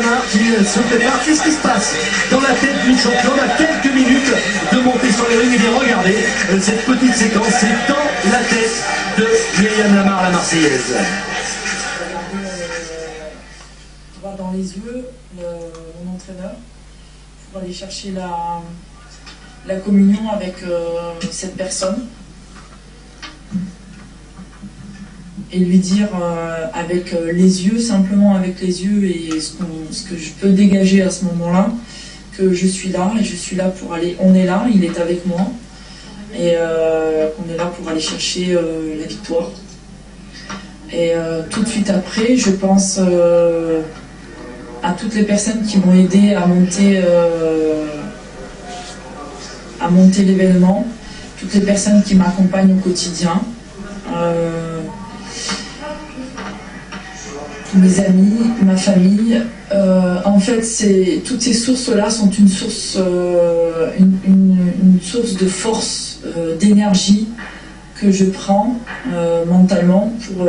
Lamar qui se prépare. Qu'est-ce qui se passe dans la tête d'une championne à quelques minutes de monter sur les rings? Et bien regardez cette petite séquence, c'est dans la tête de Myriam Lamar, la Marseillaise. Droit dans les yeux, mon entraîneur, pour aller chercher la communion avec cette personne. Et lui dire avec les yeux, simplement avec les yeux et ce que je peux dégager à ce moment-là, que je suis là et je suis là pour aller, on est là, il est avec moi et on est là pour aller chercher la victoire. Et tout de suite après, je pense à toutes les personnes qui m'ont aidé à monter l'événement, toutes les personnes qui m'accompagnent au quotidien. Mes amis, ma famille. En fait, toutes ces sources-là sont une source de force, d'énergie que je prends mentalement pour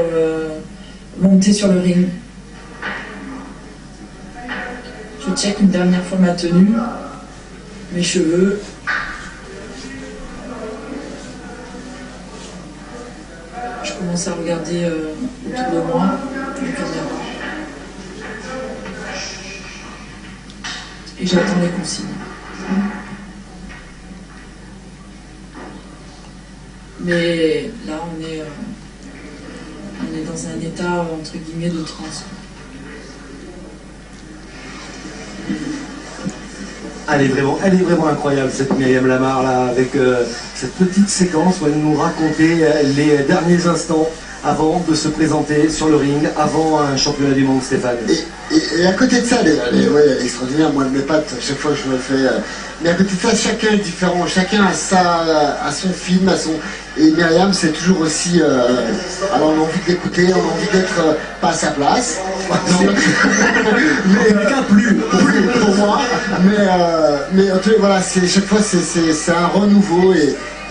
monter sur le ring. Je check une dernière fois ma tenue, mes cheveux. Je commence à regarder autour de moi, les caméras. Et j'attends les consignes. Mais là, on est dans un état, entre guillemets, de transe. Elle est vraiment incroyable, cette Myriam Lamar, là, avec cette petite séquence où elle nous racontait les derniers instants avant de se présenter sur le ring, avant un championnat du monde, Stéphane. Et à côté de ça, elle est extraordinaire. Moi, mes pattes, chaque fois que je me fais... mais à côté de ça, chacun est différent, chacun a son film, Et Myriam, c'est toujours aussi... alors, on a envie d'écouter, on a envie d'être pas à sa place. Mais plus pour moi. Mais voilà, chaque fois, c'est un renouveau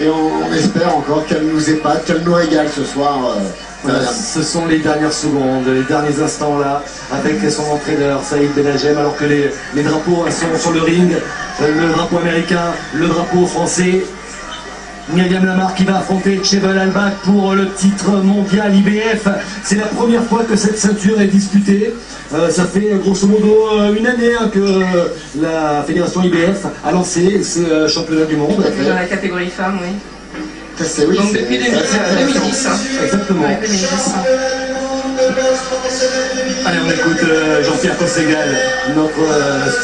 et on espère encore qu'elle nous épate, qu'elle nous régale ce soir. Voilà, ce sont les dernières secondes, les derniers instants là, avec son entraîneur Saïd Benajem, alors que les drapeaux sont sur le ring, le drapeau américain, le drapeau français. Myriam Lamar qui va affronter Chebel Alback pour le titre mondial IBF. C'est la première fois que cette ceinture est disputée. Ça fait grosso modo une année que la fédération IBF a lancé ce championnat du monde. Dans la catégorie femmes, oui. Oui, donc depuis 2010. Exactement. Ouais, 2010. Allez, on écoute Jean-Pierre Cosségal, notre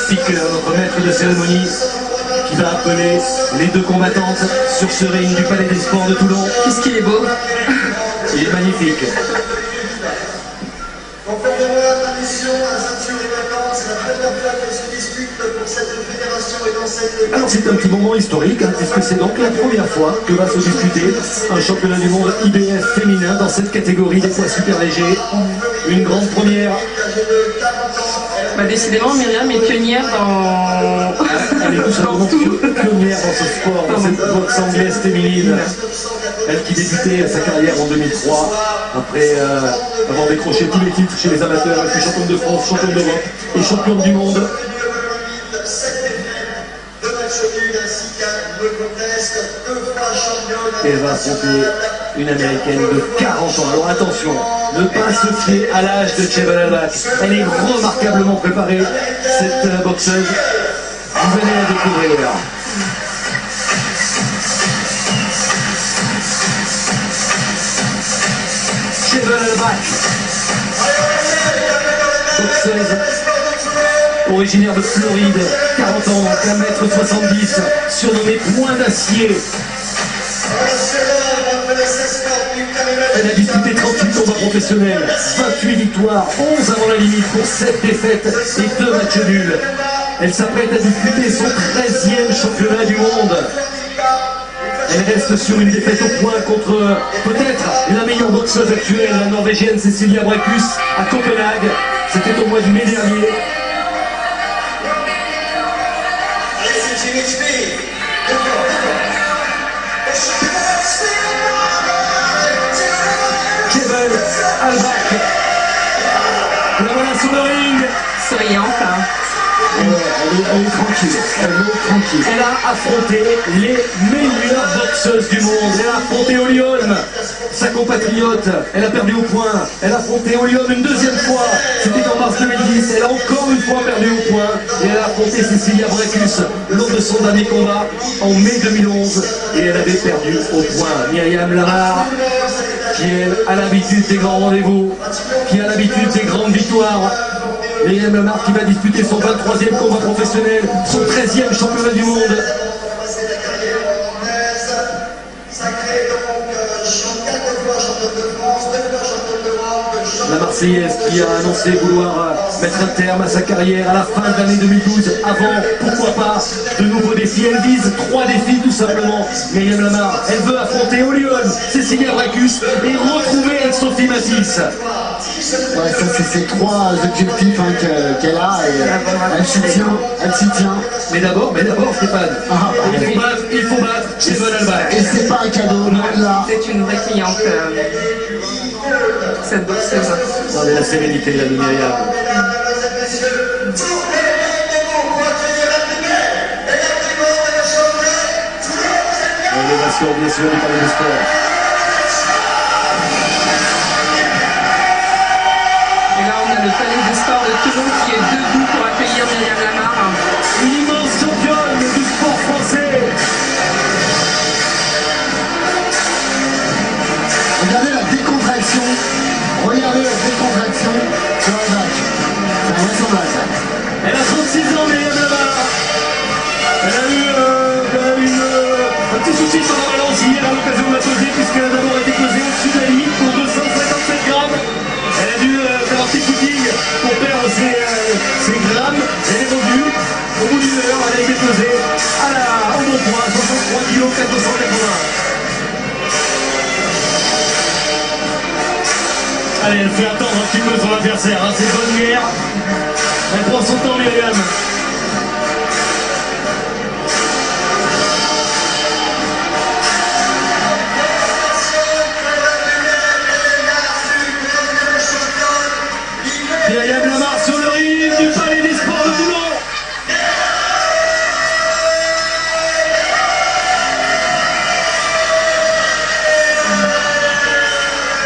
speaker, notre maître de cérémonie, qui va appeler les deux combattantes sur ce ring du Palais des Sports de Toulon. Qu'est-ce qu'il est beau! Il est magnifique. Conformément à la tradition, la ceinture est vacante, c'est la première fois qu'elle se dispute pour cette fédération et dans cette... Alors c'est un petit moment historique, hein, puisque c'est donc la première fois que va se disputer un championnat du monde IBF féminin dans cette catégorie des poids super légers. Une grande première. Bah, décidément, Myriam est pionnière dans... Elle est tout simplement pionnière dans ce sport, dans cette boxe anglaise féminine. Elle qui débutait sa carrière en 2003, après avoir décroché tous les titres chez les amateurs, elle fut championne de France, championne d'Europe et championne du monde. Et elle va affronter une américaine de 40 ans. Alors attention, ne pas se fier à l'âge de Chebel Alback. Elle est remarquablement préparée, cette boxeuse. Vous venez la découvrir. Chebel Alback, boxeuse originaire de Floride, 40 ans, 1m70, surnommée Point d'Acier. Elle a disputé 38 combats professionnels, 28 victoires, 11 avant la limite pour 7 défaites et 2 matchs nuls. Elle s'apprête à disputer son 13e championnat du monde. Elle reste sur une défaite au point contre peut-être la meilleure boxeuse actuelle, la norvégienne Cecilia Brækhus, à Copenhague. C'était au mois de mai dernier. Chebel Alback. La voilà sur le ring. Souriante. est tranquille. Elle est tranquille. Elle a affronté les meilleures boxeuses du monde. Elle a affronté Holly Holm, sa compatriote. Elle a perdu au point. Elle a affronté Holly Holm une deuxième fois. C'était en mars 2010. Elle a encore une fois perdu au point. Et elle a affronté Cecilia Brækhus lors de son dernier combat en mai 2011. Et elle avait perdu au point. Myriam Lamar, qui elle a l'habitude des grands rendez-vous, qui a l'habitude des grandes victoires. Myriam Lamar qui va disputer son 23e combat professionnel, son 13e championnat du monde. La Marseillaise qui a annoncé vouloir mettre un terme à sa carrière à la fin de l'année 2012, avant, pourquoi pas, de nouveaux défis. Elle vise 3 défis tout simplement. Myriam Lamar, elle veut affronter Holly Holm, Cecilia Brækhus et retrouver Sophie Mathis. Ouais, ça c'est ces 3 objectifs hein, qu'elle a et elle s'y tient, Mais d'abord Stéphane, il faut battre Chevon Albert. Et c'est pas un cadeau, loin de là. C'est une vraie cliente, cette boxeuse. Regardez la sérénité là de Myriam. L'élévation bien sûr du palais du sport. Et là, on a le palais des sports de Toulon qui est debout pour accueillir Myriam Lamar. Une immense championne du sport français. Regardez la décontraction. Regardez la décontraction sur un match. C'est invraisemblable. Elle a 36 ans, Myriam Lamar. Elle a eu un petit souci sur la balance hier à l'occasion de la pesée, puisqu'elle a d'abord été pesée au-dessus de la limite pour 257 grammes. Elle a dû faire un petit footing pour perdre ses grammes. Elle est revenue. Au bout d'une heure, elle a été pesée au bon poids, 63 kg 480. Allez, elle fait attendre un petit peu son adversaire, hein. C'est bonne guerre. Elle prend son temps, Myriam. Myriam Lamar sur le ring du palais des sports de Toulon.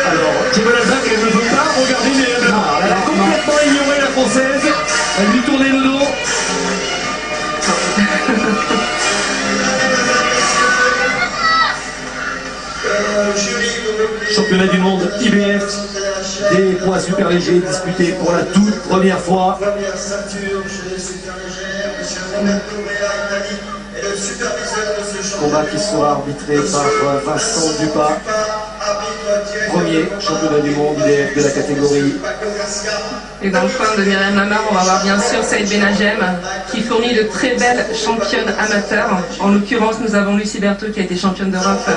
Alors, Chevon Albert, elle ne veut pas regarder Myriam Lamar. Elle a complètement ignoré la française. Elle lui tournait le dos. Championnat du monde IBF des poids super légers disputés pour la toute première fois. Première ceinture chez les super légers, monsieur Roberto Rea Italie est le superviseur de ce Combat qui sera arbitré par Vincent Dupas, premier championnat du monde IBF de la catégorie. Et dans le coin de Myriam Lamar, on va voir bien sûr Saïd Benadjem qui fournit de très belles championnes amateurs. En l'occurrence, nous avons Lucie Berthaud qui a été championne d'Europe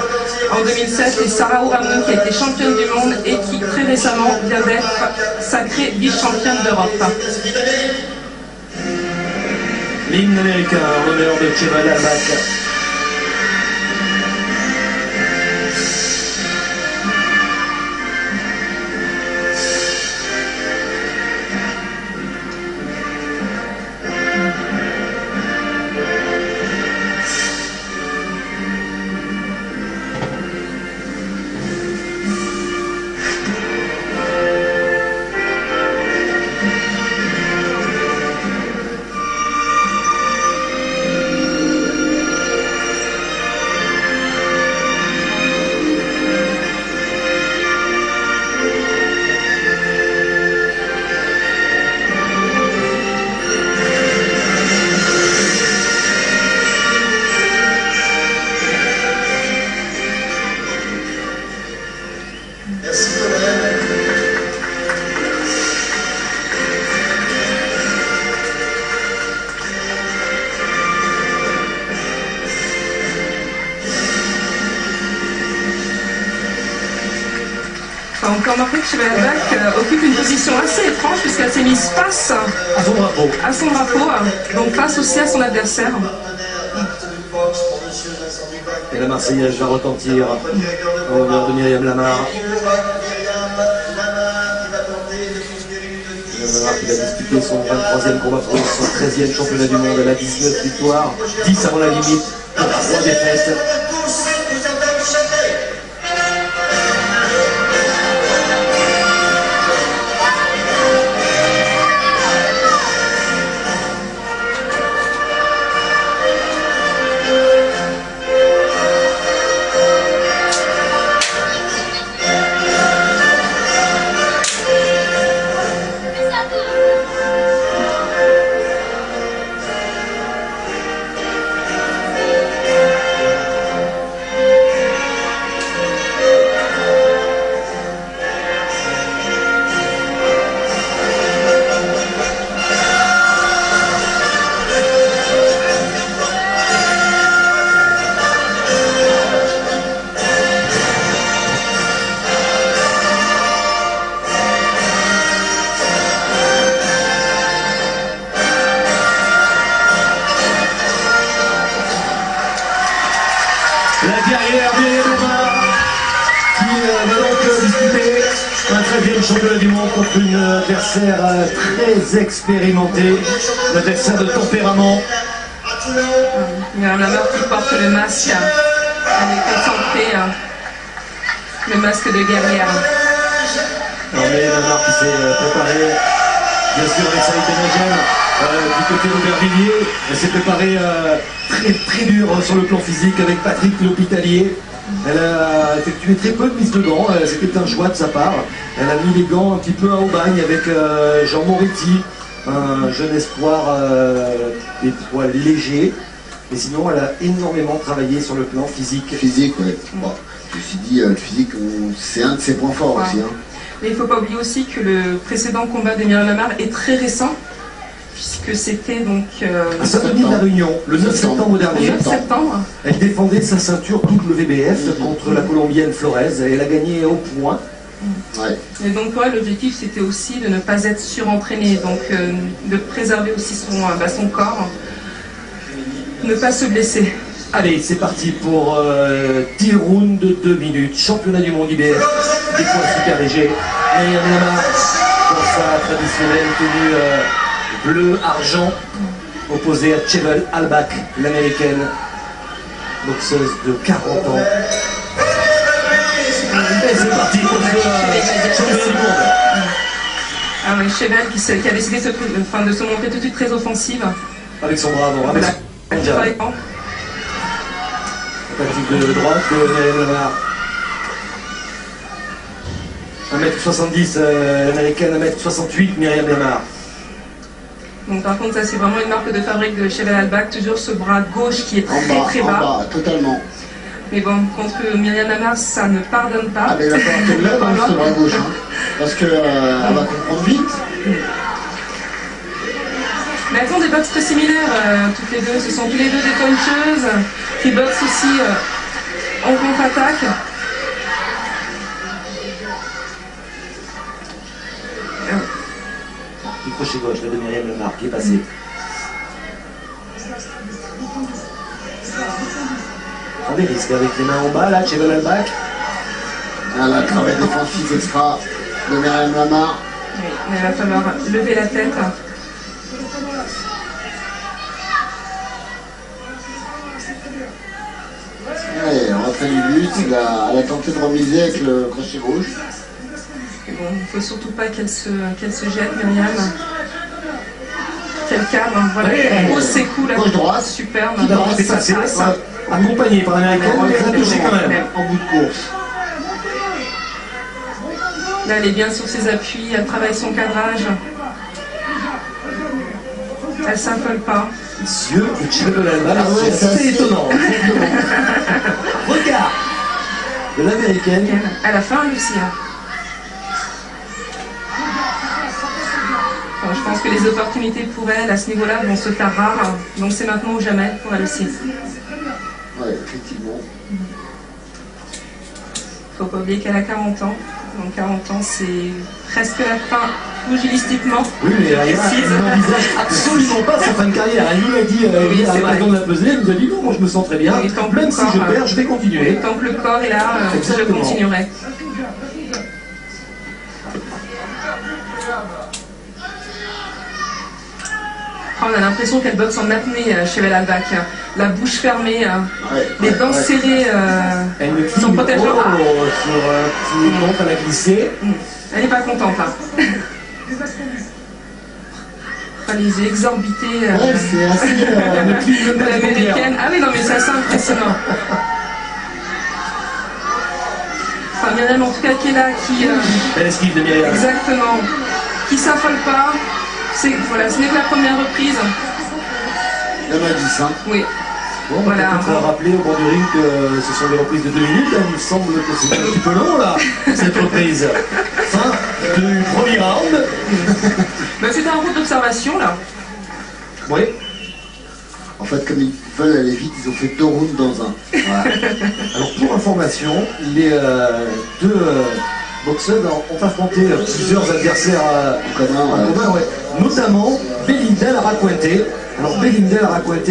en 2007 et Sarah Ouramnou qui a été championne du monde et qui très récemment vient d'être sacrée vice-championne d'Europe. L'hymne américain en l'honneur de Chevon Albert. On peut remarquer que Chevon Albert occupe une position assez étrange puisqu'elle s'est mise face à son drapeau, donc face aussi à son adversaire. Et la Marseillaise va retentir en l'honneur de Myriam Lamar. Lamar qui va disputer son 23e combat pro, son 13e championnat du monde. Elle a 19 victoires, 10 avant la limite, 3 défaites. La guerrière Myriam Lamar qui va donc disputer un 13e championnat du monde contre une adversaire très expérimentée, une adversaire de tempérament. Myriam Lamar qui porte le masque, elle est concentrée, le masque de guerrière. Myriam Lamar qui s'est préparée, bien sûr avec Saïd Benajem, du côté d'Aubervilliers. Elle s'est préparée très dur sur le plan physique avec Patrick L'Hôpitalier. Elle a effectué très peu de mise de gants, c'était un choix de sa part. Elle a mis les gants un petit peu à Aubagne avec Jean Moretti, un jeune espoir des poids légers. Mais sinon, elle a énormément travaillé sur le plan physique. Physique, ouais. Bon, je me suis dit, le physique, c'est un de ses points forts aussi. Hein. Mais il ne faut pas oublier aussi que le précédent combat de Myriam Lamar est très récent, puisque c'était donc... à Saint-Denis-de-la-Réunion, le 9 septembre dernier. Le 9 septembre. Elle défendait sa ceinture WBF contre la Colombienne Flores et elle a gagné au point. Ouais. Et donc pour elle, l'objectif c'était aussi de ne pas être surentraînée, donc de préserver aussi son corps, ne pas se blesser. Allez, c'est parti pour 10 rounds de 2 minutes. Championnat du monde IBF, des poids super légers. Myriam Lamar, dans sa traditionnelle tenue bleu-argent, opposée à Cheval Albach, l'américaine, boxeuse de 40 ans. Et c'est parti pour le championnat du monde. Ah oui, Cheval qui a décidé de se montrer tout de suite très offensive. Avec son bras avant, avec son jab. Tactique de droite de Myriam Lamar. 1m70, l'américaine, 1m68, Myriam Lamar. Donc par contre, ça c'est vraiment une marque de fabrique de Cheval Albach, toujours ce bras gauche qui est très bas. En bas, totalement. Mais bon, contre Myriam Lamar, ça ne pardonne pas. Ah mais il va falloir qu'elle lève hein, ce bras gauche, hein, parce qu'elle va comprendre vite. Mais elles ont des boxes très similaires, toutes les deux. Ce sont tous les deux des puncheuses qui boxent aussi en contre-attaque. Du crochet gauche là, de Myriam Lamar qui est passé. Prends des risques avec les mains en bas là, Cheval Albach. Ah, là, travail défensif extra de Myriam Lamar. Oui, mais il va falloir lever la tête. Ouais, rentrée du but, elle a tenté de remiser avec le crochet gauche. Et bon, il ne faut surtout pas qu'elle se jette, Myriam. Quel cadre, voilà, elle pose ses coups là, Gauche-droite. superbe. D'abord, c'est passé, accompagné par l'américaine, mais elle a touché quand même. En bout de course. Là, elle est bien sur ses appuis, elle travaille son cadrage. Elle ne s'affole pas. Les yeux de Cheval Albach, Ah ouais, c'est assez étonnant. Regarde de l'américaine. Elle a faim, Lucie. Bon, je pense que les opportunités pour elle à ce niveau-là vont se faire rares. Donc c'est maintenant ou jamais pour elle aussi. Ouais, effectivement. Il ne faut pas oublier qu'elle a 40 ans. Donc 40 ans, c'est presque la fin, pugilistiquement. Oui, mais elle n'envisage absolument pas sa fin de carrière. Elle nous l'a dit Oui, à c'est vrai. l'occasion de la pesée, elle nous a dit non, moi je me sens très bien. Oui, tant que Même le si corps, je perds, je vais continuer. Tant que le corps est là, je Exactement. continuerai. On a l'impression qu'elle boxe en apnée chez Belalbac. La bouche fermée, les dents serrées, son protège-dents. Sur un petit compte, elle a glissé. Elle n'est pas contente là. Enfin, les yeux exorbités Ouais, c'est assez. de l'américaine. Ah oui, non, mais c'est assez impressionnant. Enfin, Myriam, en tout cas, qui est là, qui. Belle esquive de Myriam. Exactement. Qui s'affole pas. Voilà, ce n'est que la première reprise. Il y en a 10, hein. Oui. Bon, Voilà. on va rappeler au bord du ring que ce sont des reprises de 2 minutes. Il me semble que c'est un petit peu long, là, cette reprise. Fin du premier round. Ben, c'était un round d'observation, là. Oui. En fait, comme ils veulent aller vite, ils ont fait 2 rounds dans un. Voilà. Alors, pour information, les deux boxeurs ont affronté plusieurs adversaires En commun, en commun, ouais. Notamment Belinda Laracuente. Alors Belinda Laracuente,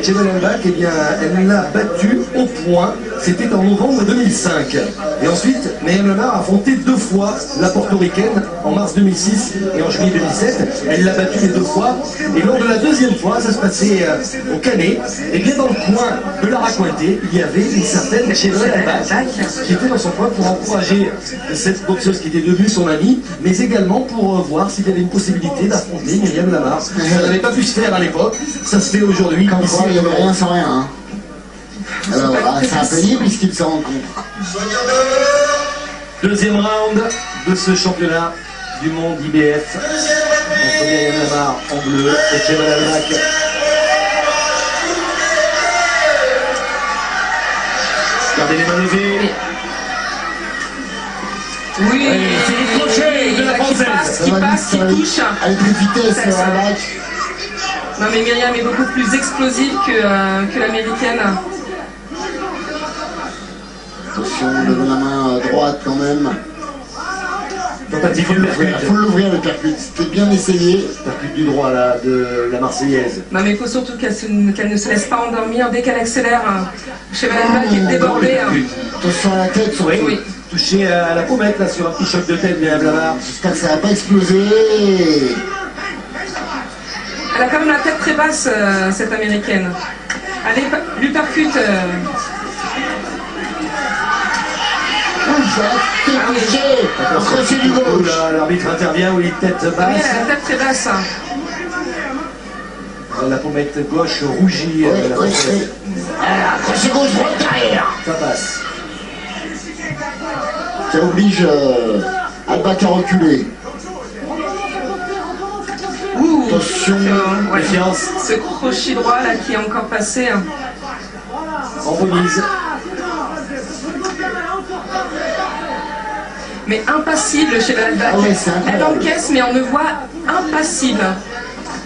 Belalbac, eh bien, elle l'a battue au point. C'était en novembre 2005. Et ensuite, Myriam Lamar a affronté 2 fois la portoricaine en mars 2006 et en juillet 2007. Elle l'a battue les 2 fois. Et lors de la 2e fois, ça se passait au Canet. Et bien dans le coin de Laracuente, il y avait une certaine Belalbac qui était dans son coin pour encourager cette boxeuse qui était devenue son amie, mais également pour voir s'il y avait une possibilité d'affronter Myriam Lamar. Ça n'avait pas pu se faire à l'époque, ça se fait aujourd'hui. Comme quoi, il n'y avait rien sans rien, hein. Alors, c'est un peu libre puisqu'ils se rencontrent. 2e round de ce championnat du monde IBF. Entre Myriam Lamar en bleu et Belalbac. Gardez les mains levées. Oui, c'est le crochet de la Française. Qui passe, qui touche. Avec une vitesse, Ça, ça. la bac. Non, mais Myriam est beaucoup plus explosive que l'américaine. Attention, levez la main droite quand même. Tentative de percute. Il faut l'ouvrir le percute. C'était bien essayé. Percute du droit là, de la Marseillaise. Non, mais il faut surtout qu'elle ne se laisse pas endormir dès qu'elle accélère. Chez Belalbac qui est débordée. Attention à la tête, surtout. Oui, Oui. touché à la pommette là sur un petit choc de tête, Myriam Lamar. J'espère que ça va pas exploser. Elle a quand même la tête très basse, cette américaine. Allez, lui percute. Un crochet du gauche. L'arbitre intervient, oui, tête Oui, basse. elle a la tête très basse. La pommette gauche rougit. Oui, La oui, Française. oui. Crochet gauche, droite derrière. Ça passe. Ça oblige Albac à reculer. Ouh, Attention. ouais. Méfiance. Ce crochet droit là qui est encore passé. En remise. Mais impassible chez Belalbac. Ah ouais, c'est incroyable. Elle encaisse, mais on me voit impassible.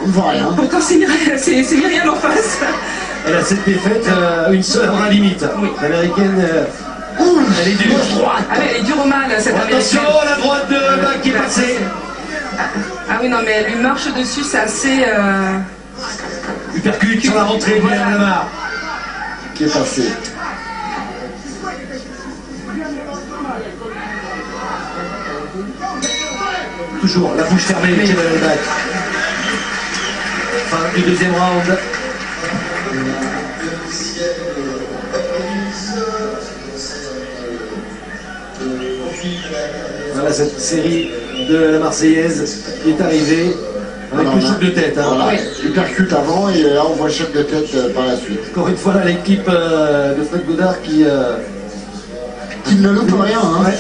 On ne voit rien. Pourtant, c'est Myriam en face. Elle a cette défaite, une seule à la limite. Oui. L'américaine, elle est dure. Ah oui, elle est dure au mal, cette Attention, américaine. la droite de Bac qui est passée. Ah oui, non, mais elle lui marche dessus, c'est assez. Il percute sur la rentrée de Myriam Lamar. Qui est passé. Toujours la bouche fermée de Belalbac. Fin du 2e round. Voilà cette série de la Marseillaise qui est arrivée avec Alors, le choc de tête. Hein. Voilà, il percute avant et là on voit le choc de tête par la suite. Encore une fois là l'équipe de Fred Godard qui Qu'il ne loupe rien, hein. ouais.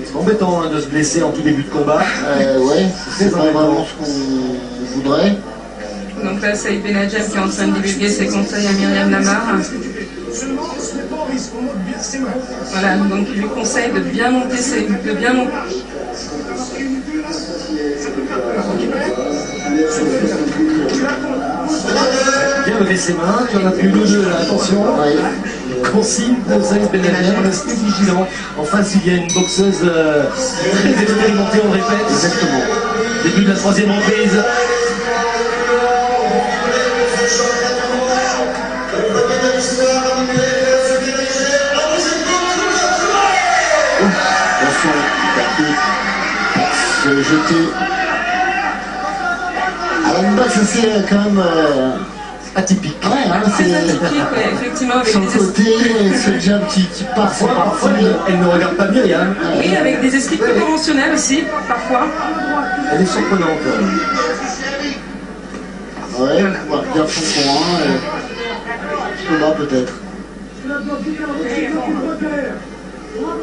C'est embêtant hein, de se blesser en tout début de combat. Ouais, c'est pas vraiment ce qu'on voudrait. Donc là, c'est Benadjem qui est en train de divulguer ses conseils à Myriam Lamar. Voilà, donc il lui conseille de bien monter de bien monter. Bien lever ses mains, tu en as plus le jeu là, attention. Ouais. Consigne de Saïd Benadjem, restez vigilant. En face, il y a une boxeuse très expérimentée, on répète. Exactement. Début de la 3e reprise. Attention, percute. Se jeter. Myriam Bach, c'est quand même atypique. Ouais, hein, Très atypique, ouais, effectivement, avec son des côté, ce jab qui part, c'est Parfois, parti. elle ne regarde pas Myriam. Oui, avec des esprits peu conventionnels aussi, parfois. Elle est surprenante. Ouais, on va regarder son coin. Thomas peut-être.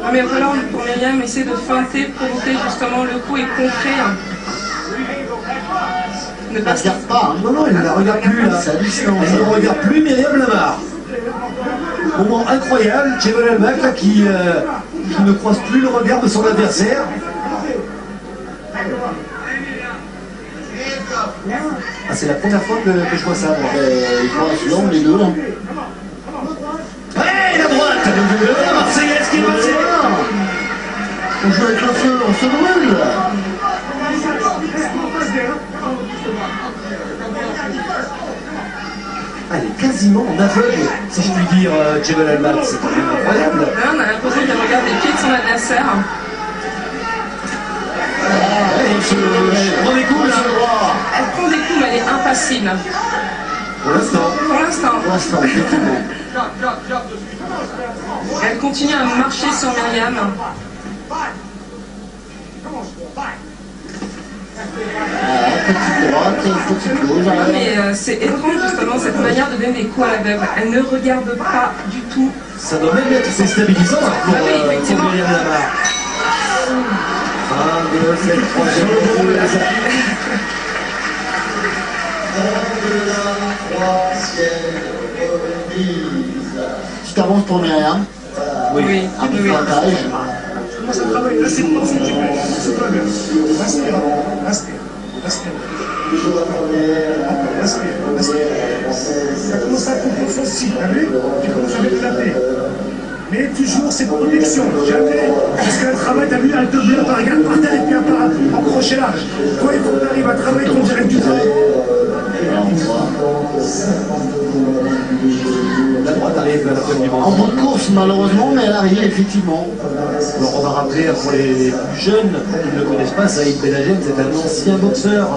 Ah, mais il va falloir pour Myriam essayer de feinter, provoquer justement le coup et contrer. Ne Elle pas ne regarde pas. Hein. Non, non, elle ne la regarde plus là. C'est hallucinant. Elle ne regarde plus Myriam Lamar. Moment incroyable, Jebel Al-Bak là, qui ne croise plus le regard de son adversaire. Ah, c'est la première fois que je vois ça. Moi. Ils vont à Fulham, les deux. Hein. Ouais, la droite, la Marseillaise qui est passée. On joue avec le feu, on se brûle. Elle est quasiment en aveugle, si je puis dire, Jebel Al-Bak. C'est quand même incroyable. Là, on a l'impression qu'elle regarde les pieds de son adversaire. Elle prend des coups là. Elle prend des coups, mais elle est impassible. Pour l'instant. Pour l'instant. Pour l'instant, effectivement. Elle continue à marcher sur Myriam. Petite droite, petite gauche. Mais c'est étrange justement cette manière de donner des coups à l'aveugle. Elle ne regarde pas du tout. Ça doit même être déstabilisant pour, Ah oui, effectivement. pour Myriam Lamar. 1, 2, 7, 3, 0. Petite avance pour Myriam. Oui, Un petit oui. pointage. Commence à travailler, restez pas, s'il te plaît. C'est pas bien. Respire, respire, respire. Attends, respire, respire. Ça commence à être offensif, t'as vu? Tu commences à mettre la paix. Mais toujours cette protection, jamais. Parce qu'elle travaille, t'as vu, elle te bloque, elle regarde par terre et puis elle part en crochet large. Toi, il faut que tu arrives à travailler ton direct du terrain. La droite arrive à la fin du En monde. bout de course, malheureusement, mais elle arrive effectivement. Alors on va rappeler pour les plus jeunes qui ne le connaissent pas, Saïd Benajem, c'est un ancien boxeur,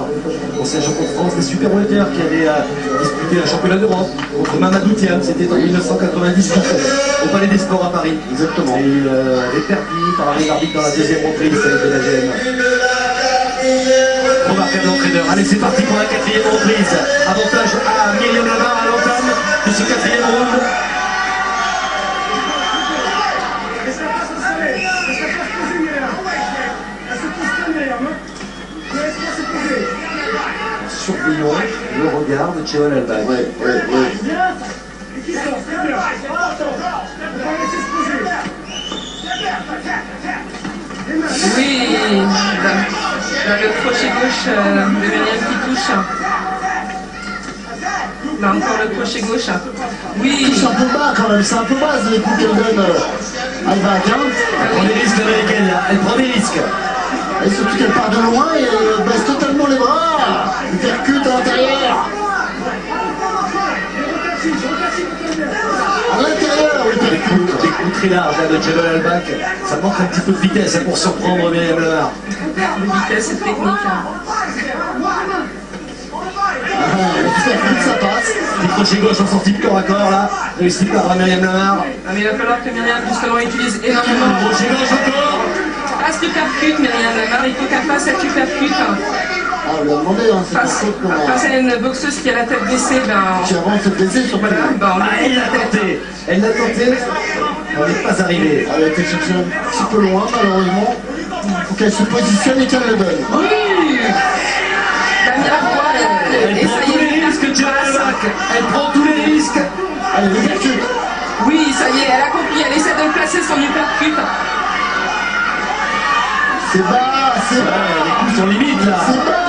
ancien champion de France des super welter qui avait disputé un championnat d'Europe contre Mamadou Thiam, c'était en 1998 au Palais des Sports à Paris. Exactement. Et il avait perdu par un arbitre dans la deuxième reprise, Saïd Benajem. Remarquable entraîneur. Allez, c'est parti pour la quatrième reprise. Avantage à Myriam Lamar à l'entame de ce quatrième round. Surveillons le regard de Jebel Al-Bak. Ouais. Oui, là, le crochet gauche de Myriam qui touche. Là encore le crochet gauche. Oui, C'est un peu bas quand même, c'est un peu bas les coups qu'elle donne Al-Bak. Elle prend des risques américaines là, elle prend des risques. Et surtout qu'elle part de loin et elle baisse totalement les bras. Elle percute à l'intérieur. À l'intérieur, oui, percute. Des coups très larges là, de Jebel Al-Bak. Ça manque un petit peu de vitesse hein, pour surprendre Myriam Lamar. de vitesse et de technique. Ça passe. Petit crochet gauche en sortie de corps à corps là, réussi par Myriam Lamar. Ah, mais il va falloir que Myriam justement utilise énormément. Crochet gauche encore. Passe du percute, Myriam Lamar, il faut qu'elle fasse cette percute. Ah, on lui a demandé, hein, c'est pas Face, faute comment. face à une boxeuse qui a la tête baissée, ben, Qui avance se blesser sur voilà, ben, on Ah, lui elle monte l'a la tête. tenté, elle l'a tenté, on n'est pas arrivé. Elle a été chercher un petit peu loin, malheureusement. Il faut qu'elle se positionne et qu'elle le donne. Oui, la Miracle, Elle et prend ça tous y est, les risques, Jebel Al-Bak. Elle prend tous les risques. Allez, le percute. oui, ça y est, elle a compris, elle essaie de placer son uppercut. C'est bas, c'est bas, Ouais, les coups sont limites là. c'est bas.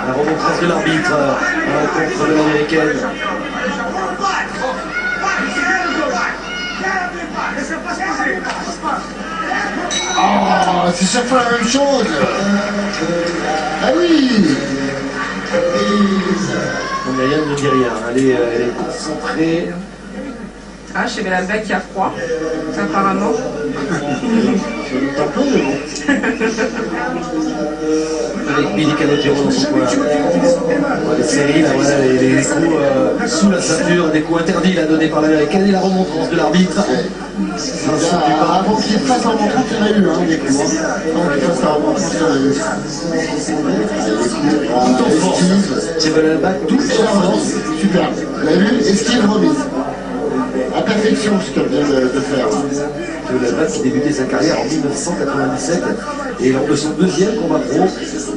La remontrance de l'arbitre à l'encontre de l'américaine. Oh, c'est chaque fois la même chose. Ah oui. Myriam ne dit rien, elle est concentrée. Ah, chez Belalbac, il y a froid, apparemment. Avec Billy Calogero dans son coin. Les séries, là, voilà, les coups sous la ceinture, des coups interdits là, donnés par l'américaine et la remontrance de l'arbitre. Avant qu'il fasse la remontrance, il y en a eu, hein, des coups. Avant qu'il fasse la remontrance, il y en a eu. Tout en force. Chez Belalbac, tout en force. Super. Vous avez vu? Esquive remise. À perfection ce qu'elle vient de faire. Belalbac qui débutait sa carrière en 1997 et lors de son deuxième combat pro,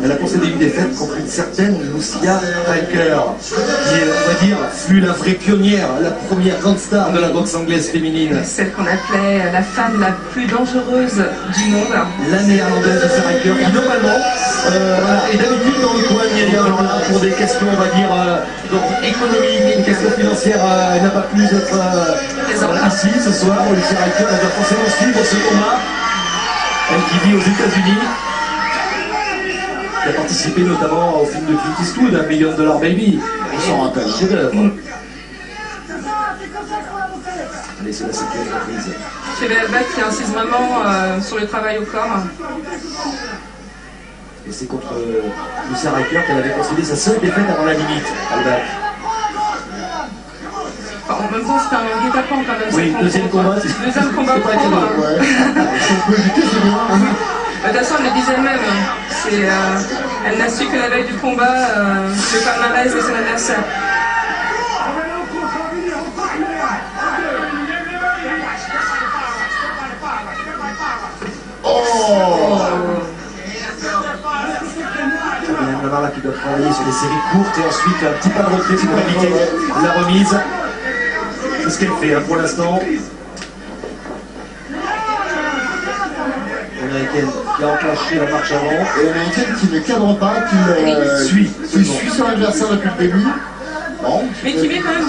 elle a concédé une défaite contre une certaine Lucia Riker, qui, on va dire, fut la vraie pionnière, la première grande star de la boxe anglaise féminine. Celle qu'on appelait la femme la plus dangereuse du monde. La néerlandaise Lucia Riker, qui normalement est d'habitude dans le coin de Myriam. Alors là, pour des questions, on va dire, économiques, une question financière, elle n'a pas pu être ici ce soir. Lucia Riker, elle va forcément suivre ce combat. Elle qui vit aux États-Unis, qui a participé notamment au film de Clint Eastwood, $1 Million Baby. On s'en rappelle. Chef-d'œuvre. Allez, c'est la 7e reprise. Chez Belalbac qui insiste vraiment sur le travail au corps. Et c'est contre Lucia Riker qu'elle avait concédé sa seule défaite avant la limite, Belalbac. Enfin, en même temps, c'était un guet-apens quand même. Oui, deuxième combat, c'est Deuxième combat pas pro. étonnant. Ouais. Si on peut éviter, c'est bien. De toute façon, elle le disait elle-même. Elle n'a su que la veille du combat, le palmarès de son adversaire. Navarra qui doit travailler sur des séries courtes et ensuite un petit pas de reprise pour éviter la remise. C'est ce qu'elle fait hein, pour l'instant. L'américaine qui a enclenché la marche avant. Et l'américaine qui ne cadre pas, qui suit son adversaire depuis le début. Bon, Mais qui met quand même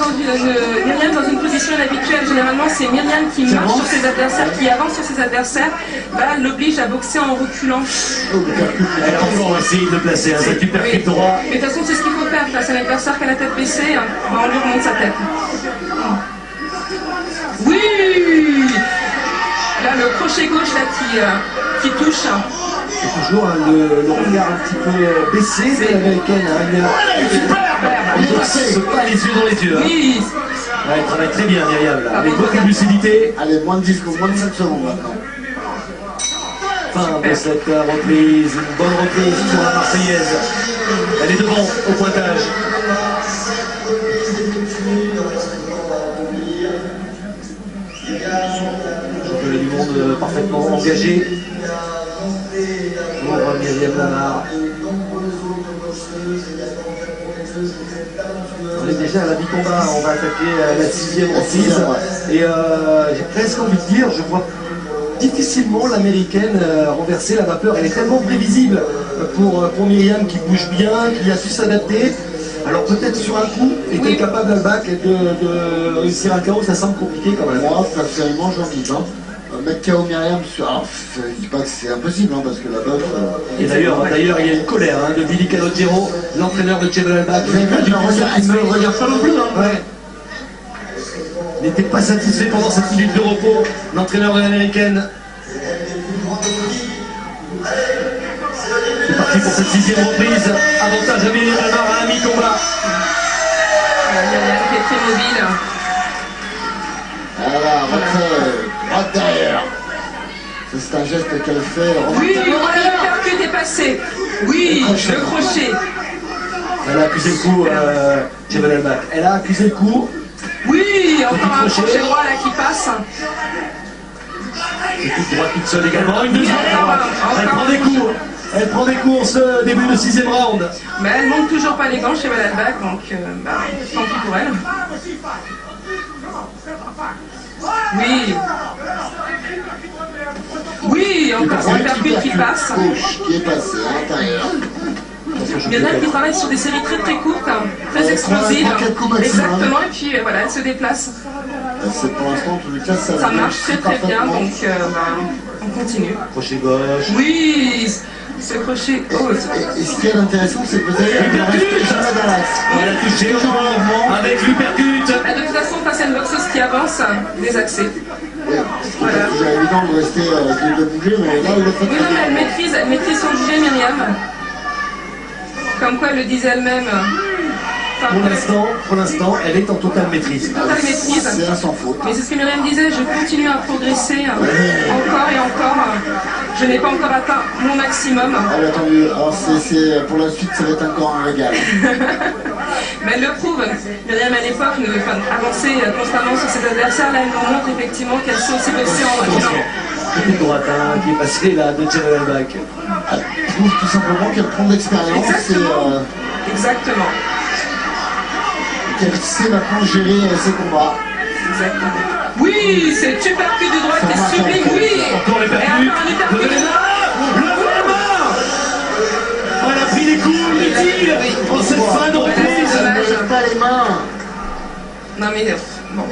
Myriam dans une position inhabituelle. Généralement, c'est Myriam qui marche sur ses adversaires, qui avance sur ses adversaires. Là, elle l'oblige à boxer en reculant. Elle a encore essayé de le placer, hein, c'est du percute droit. Mais de toute façon, c'est ce qu'il faut faire face à un adversaire qui a la tête baissée. On lui remonte sa tête. Oui! Là, le crochet gauche là, qui touche. Et toujours hein, le regard un petit peu baissé de l'américaine. Elle ne se pas les yeux dans les yeux. Hein. Oui! Ouais, elle travaille très bien, Myriam, là, avec beaucoup de lucidité. allez, moins de 10 secondes, moins de 5 secondes maintenant. Fin de cette reprise, une bonne reprise pour la Marseillaise. Elle est devant au pointage. Championnat du monde parfaitement engagé pour Myriam Lamar. On est déjà à la mi-combat, on va attaquer la 6e reprise. Et j'ai presque envie de dire, je vois difficilement l'américaine renverser la vapeur. Elle est tellement prévisible pour Myriam qui bouge bien, qui a su s'adapter. Alors peut-être sur un coup, est-elle capable d'un bac de réussir un KO, ça semble compliqué quand même. Moi, personnellement, j'en doute. Hein. Mettre KO Myriam sur... Alors, je dis pas que c'est impossible, hein, parce que la boxe... Et d'ailleurs, il y a une colère hein, de Billy Calogero, l'entraîneur de Belalbac. Il ne le regarde pas non plus. Hein. Ouais. N'était pas satisfait pendant cette minute de repos, l'entraîneur de l'américaine. C'est parti pour cette 6e reprise. Avantage à Myriam Lamar à la mi-combat. Myriam qui est très mobile. Voilà, droite derrière. C'est un geste qu'elle fait. Oui, voilà, le percute est passé. Oui, le crochet. Elle a accusé le coup, Belalbac. Elle a accusé le coup. Oui, encore un crochet droit là qui passe. Le coup de droite toute seule également. Une deuxième. Elle prend des coups. Elle prend des coups en ce début de 6e round. Mais elle monte toujours pas les gants chez Belalbac, donc tant pis pour elle. Oui. Oui, encore un percute qui passe. Gauche qui est passé à l'intérieur. Myriam qui travaille sur des séries très très courtes, très explosives. Exactement, et puis voilà, elle se déplace. C'est pour l'instant, en tous les cas, Ça marche très très bien, donc on continue. Crochet gauche. Oui, Ce crochet ose. Et ce qui est intéressant, c'est que vous avez un respect jamais dans l'axe. On a touché au mouvement avec l'uppercut. De toute façon, face à une boxeuse qui avance, désaxée. Voilà. C'est évident de rester de bouger, mais là, il le fait Oui, non, mais elle maîtrise son sujet, Myriam. Comme quoi elle le disait elle-même. Pour l'instant, elle est en totale maîtrise. Totale maîtrise. C'est un sans faute. Mais c'est ce que Myriam disait, je continue à progresser encore et encore. Je n'ai pas encore atteint mon maximum. Ah, attendu. Alors, pour la suite, ça va être encore un régal. Mais elle le prouve. Myriam, à l'époque, avançait constamment sur ses adversaires. Là, elle nous montre effectivement qu'elle sait aussi boxer en reculant. Une droite qui est passée là de Tchernobyl. Je trouve tout simplement qu'elle prend de l'expérience et Exactement. qu'elle sait maintenant gérer ses combats. Exactement. Oui, c'est super cul de droite qui est sublime, oui. Encore les Et percus. encore un hypercute. Levez la main. Elle a pris des coups inutiles en cette fin de reprise. Elle ne lève pas les mains. Non mais bon.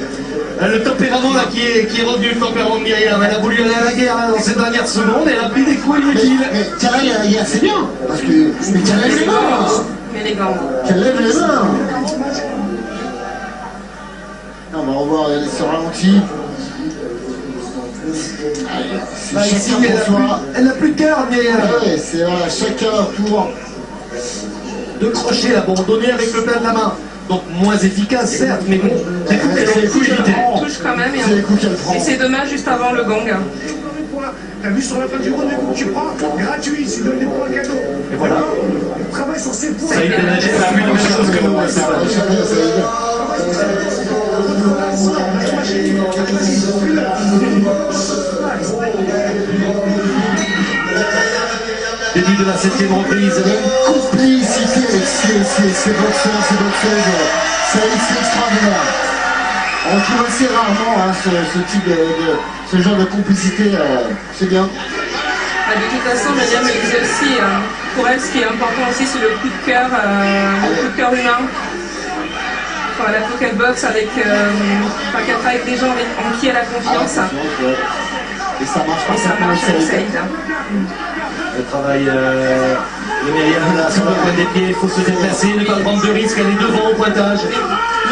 Le tempérament là qui est revenu, le tempérament de Myriam. Elle a voulu aller à la guerre là, dans ces dernières secondes et elle a pris des coups inutiles. Mais qu'elle aille à la guerre, c'est bien. Parce que qu'elle lève les mains. Mais les gants. Qu'elle lève les mains. On va revoir ce ralenti. C'est Ici, chacun pour soi. elle n'a plus de cœur, Myriam. Ouais, c'est voilà, chacun leur tour. Deux crochets abandonnés avec le plat de la main. Donc moins efficace, certes, mais bon, des coups qu'elle a des coups limités. Touche quand même. C'est les coups qu'elle prend. Et c'est dommage juste avant le gong. T'as vu sur la fin du round les coups que tu prends, gratuit, tu donnes des points cadeaux. Et voilà. On travaille sur ces points. Ça a été ménagé, ça a vu la même chose que nous. Ça va, Début de la 7e reprise. Il y a une complicité avec ces boxeurs, ces boxeuses. C'est extraordinaire. On trouve assez rarement ce type ce genre de complicité. C'est bien. De toute façon, Myriam le disait aussi, pour elle, ce qui est important aussi, c'est le coup de cœur humain. Enfin, il faut qu'elle boxe avec, qu'elle travaille avec des gens en qui elle a confiance. Et ça marche Et ça parfaitement marche avec Saïd. Le travail de Myriam là sur le point des pieds, il faut se déplacer, ne pas prendre de risques, elle est devant au pointage.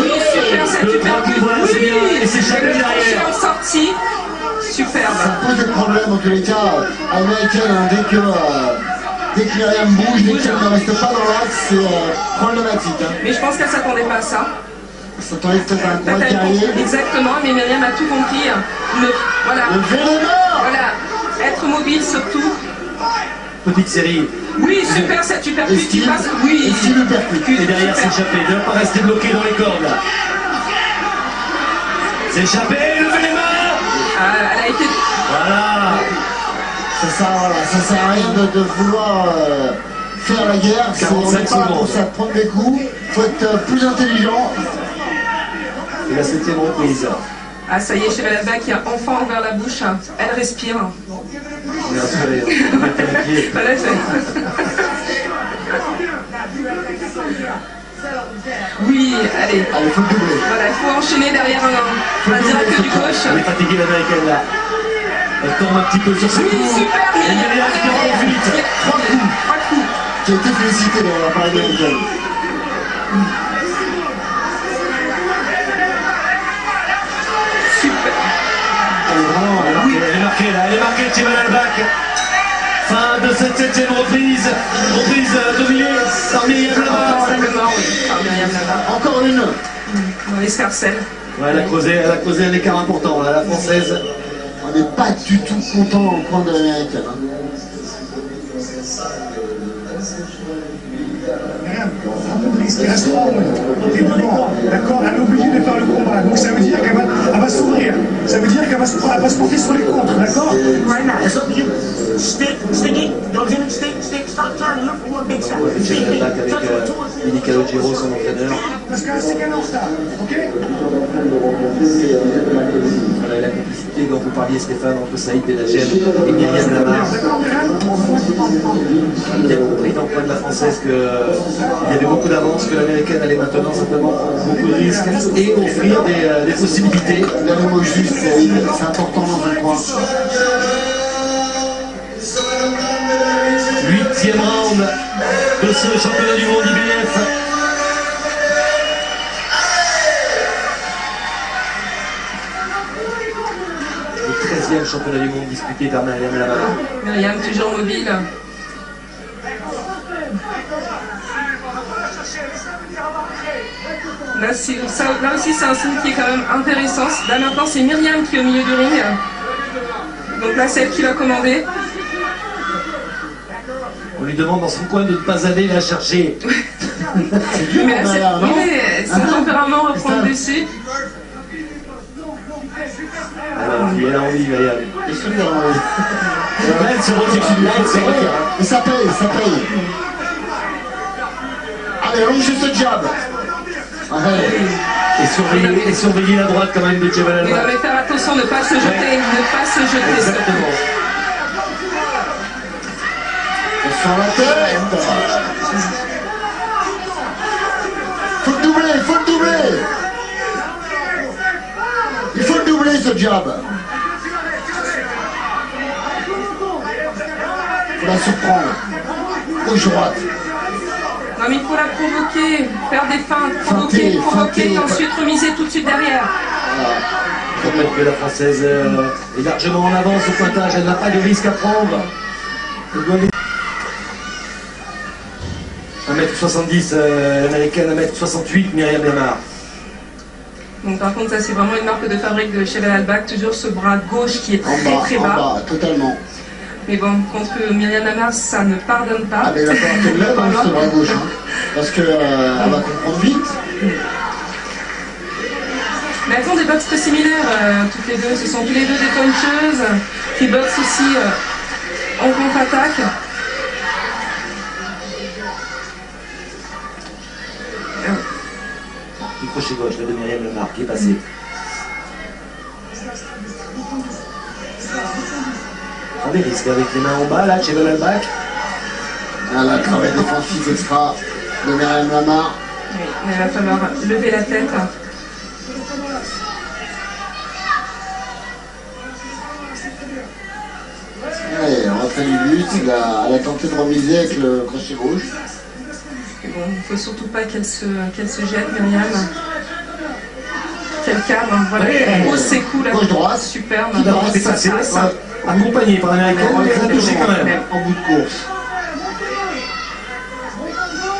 Oui, super, cette Le super coup, voilà, c'est bien, et c'est chacun derrière. en sortie. Superbe. Ça pose des problèmes en tous les cas américaines, hein, dès que Myriam bouge, dès qu'elle ne reste pas dans l'axe, c'est problématique. Hein. Mais je pense qu'elle ne s'attendait pas à ça. Ça t'enlève peut-être un gros guerrier. Exactement, mais Myriam a tout compris. Voilà. Levez les mains. Voilà. Être mobile surtout. Petite série. Oui, super, cette supercute qui passe. Et Oui. si le percute. Et derrière s'échapper, ne pas rester bloqué dans les cordes là. S'échapper, levez les mains. Elle a été. Voilà. Ça sert à rien de vouloir faire la guerre. On 45 n'est pas là pour secondes. ça, prendre des coups. Il faut être plus intelligent. Et la 7e reprise. Ah, ça y est, chez Madame qui a enfin ouvert la bouche. Elle respire. Bien sûr, Voilà, oui, allez. Allez, il faut le doubler. Voilà, il faut enchaîner derrière un direct du gauche. elle est fatiguée l'américaine là. Elle tombe un petit peu sur ses Oui, coups. super, Et Myriam qui en profite. 3 coups. 3 coups. Qui a été félicité d'ailleurs par l'américaine. Super. Elle est vraiment. Elle est marquée là, elle est marquée Tchemal Albak. Fin de cette 7e reprise. Reprise dominée par Myriam Lamar. Simplement, oui, par Myriam Lamar. Encore une. Dans l'escarcelle. Ouais, elle a causé un écart important là, la française. On n'est pas du tout content au coin de l'américaine. Hein. Il reste 3 rounds. T'es devant, d'accord? Elle est obligée de faire le combat. Donc ça veut dire qu'elle va s'ouvrir. Ça veut dire qu'elle va se porter sur les contres, d'accord? Right now, it's up to you. Stick it. Don't hit it. Stick. Stop turning. Look for one big shot. Tchemal Albak avec Mini Calogero, son entraîneur. Parce qu'elle est en retard, ok? Voilà la complicité dont vous parliez Stéphane entre Saïd Benachem et Myriam Lamar. D'accord, Myriam? Il a compris dans le point de la française qu'il y avait beaucoup d'avance, que l'américaine allait maintenant simplement prendre beaucoup de risques et offrir des possibilités. Il a le mot juste, c'est important dans un coin. 8 6e round de ce championnat du monde IBF. Le 13e championnat du monde disputé par Myriam Lamar. Myriam toujours mobile. Là aussi c'est un signe qui est quand même intéressant. Là maintenant c'est Myriam qui est au milieu du ring. Donc là c'est elle qui va commander. On lui demande dans son coin de ne pas aller la chercher. Mais là son tempérament reprend le dessus. Alors elle a envie, Myriam. Je suis bien envie. Là elle se retire. Là elle se retire. Mais ça paye, ça paye. Allez, on juste le jab. Et surveiller la droite quand même de Jebel Il Al-Baq. va faire attention de ne pas se jeter, Exactement. Sur la tête. Faut le doubler, il faut le doubler. Il faut le doubler ce jab. Faut la surprendre. Gauche-droite. Non mais il faut la provoquer, faire des feintes, provoquer, et ensuite remiser tout de suite derrière. Je rappelle que la Française est largement en avance au pointage, elle n'a pas de risque à prendre. 1m70, l'américaine 1m68, Myriam Lamar. Donc par contre ça c'est vraiment une marque de fabrique de Jebel Al-Baq, toujours ce bras gauche qui est très bas. En bas, totalement. Mais bon, contre Myriam Lamar, ça ne pardonne pas. Ah mais il va falloir qu'elle lève ce bras gauche, hein, parce qu'elle va comprendre vite. Mais elles ont des boxes très similaires, toutes les deux. Ce sont tous les deux des puncheuses qui boxent aussi en contre-attaque. Le crochet gauche là, de Myriam Lamar qui est passé. Prend des risques avec les mains en bas là, Jebel Al-Baq. La travail défensif extra de Myriam Lamar. Oui, mais il va falloir lever la tête. Allez, rentrée du but, elle a tenté de remiser avec le crochet gauche. Mais bon, il ne faut surtout pas qu'elle se jette, Myriam. Quel cadre, voilà, elle pose ses coups là, Gauche-droite. superbe. Qui va rester passé, accompagné par l'américaine, mais elle a touché quand même. En bout de course.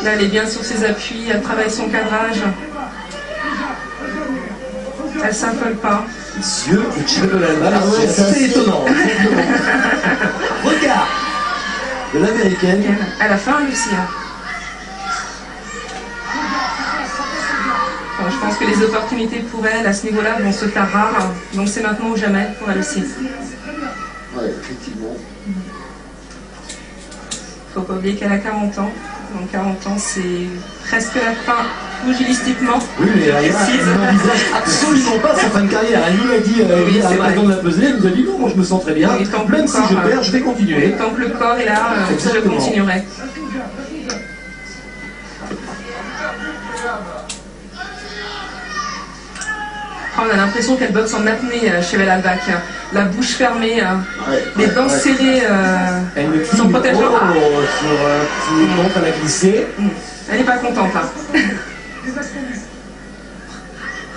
Là, elle est bien sur ses appuis, elle travaille son cadrage. Elle ne s'affole pas. Les yeux de Jebel Al-Baq Ah ouais, sont assez c'est étonnants. Regard de l'américaine. Elle a faim, Lucie. Bon, je pense que les opportunités pour elle à ce niveau-là vont se faire rares. Donc c'est maintenant ou jamais pour elle aussi. Ouais, effectivement. Faut pas oublier qu'elle a 40 ans. Donc 40 ans, c'est presque la fin, pugilistiquement. Oui, mais elle n'envisage absolument pas sa fin de carrière. Elle nous l'a dit à l'occasion de la pesée, elle nous a dit non, moi je me sens très bien. Oui, tant que Même le si corps, je perds, je vais continuer. Tant que le corps est là, je Exactement. continuerai. On a l'impression qu'elle boxe en apnée chez Jebel Al-Baq. La bouche fermée, les dents serrées, Elle me son protège sur un petit montre, elle a glissé. Elle n'est pas contente là.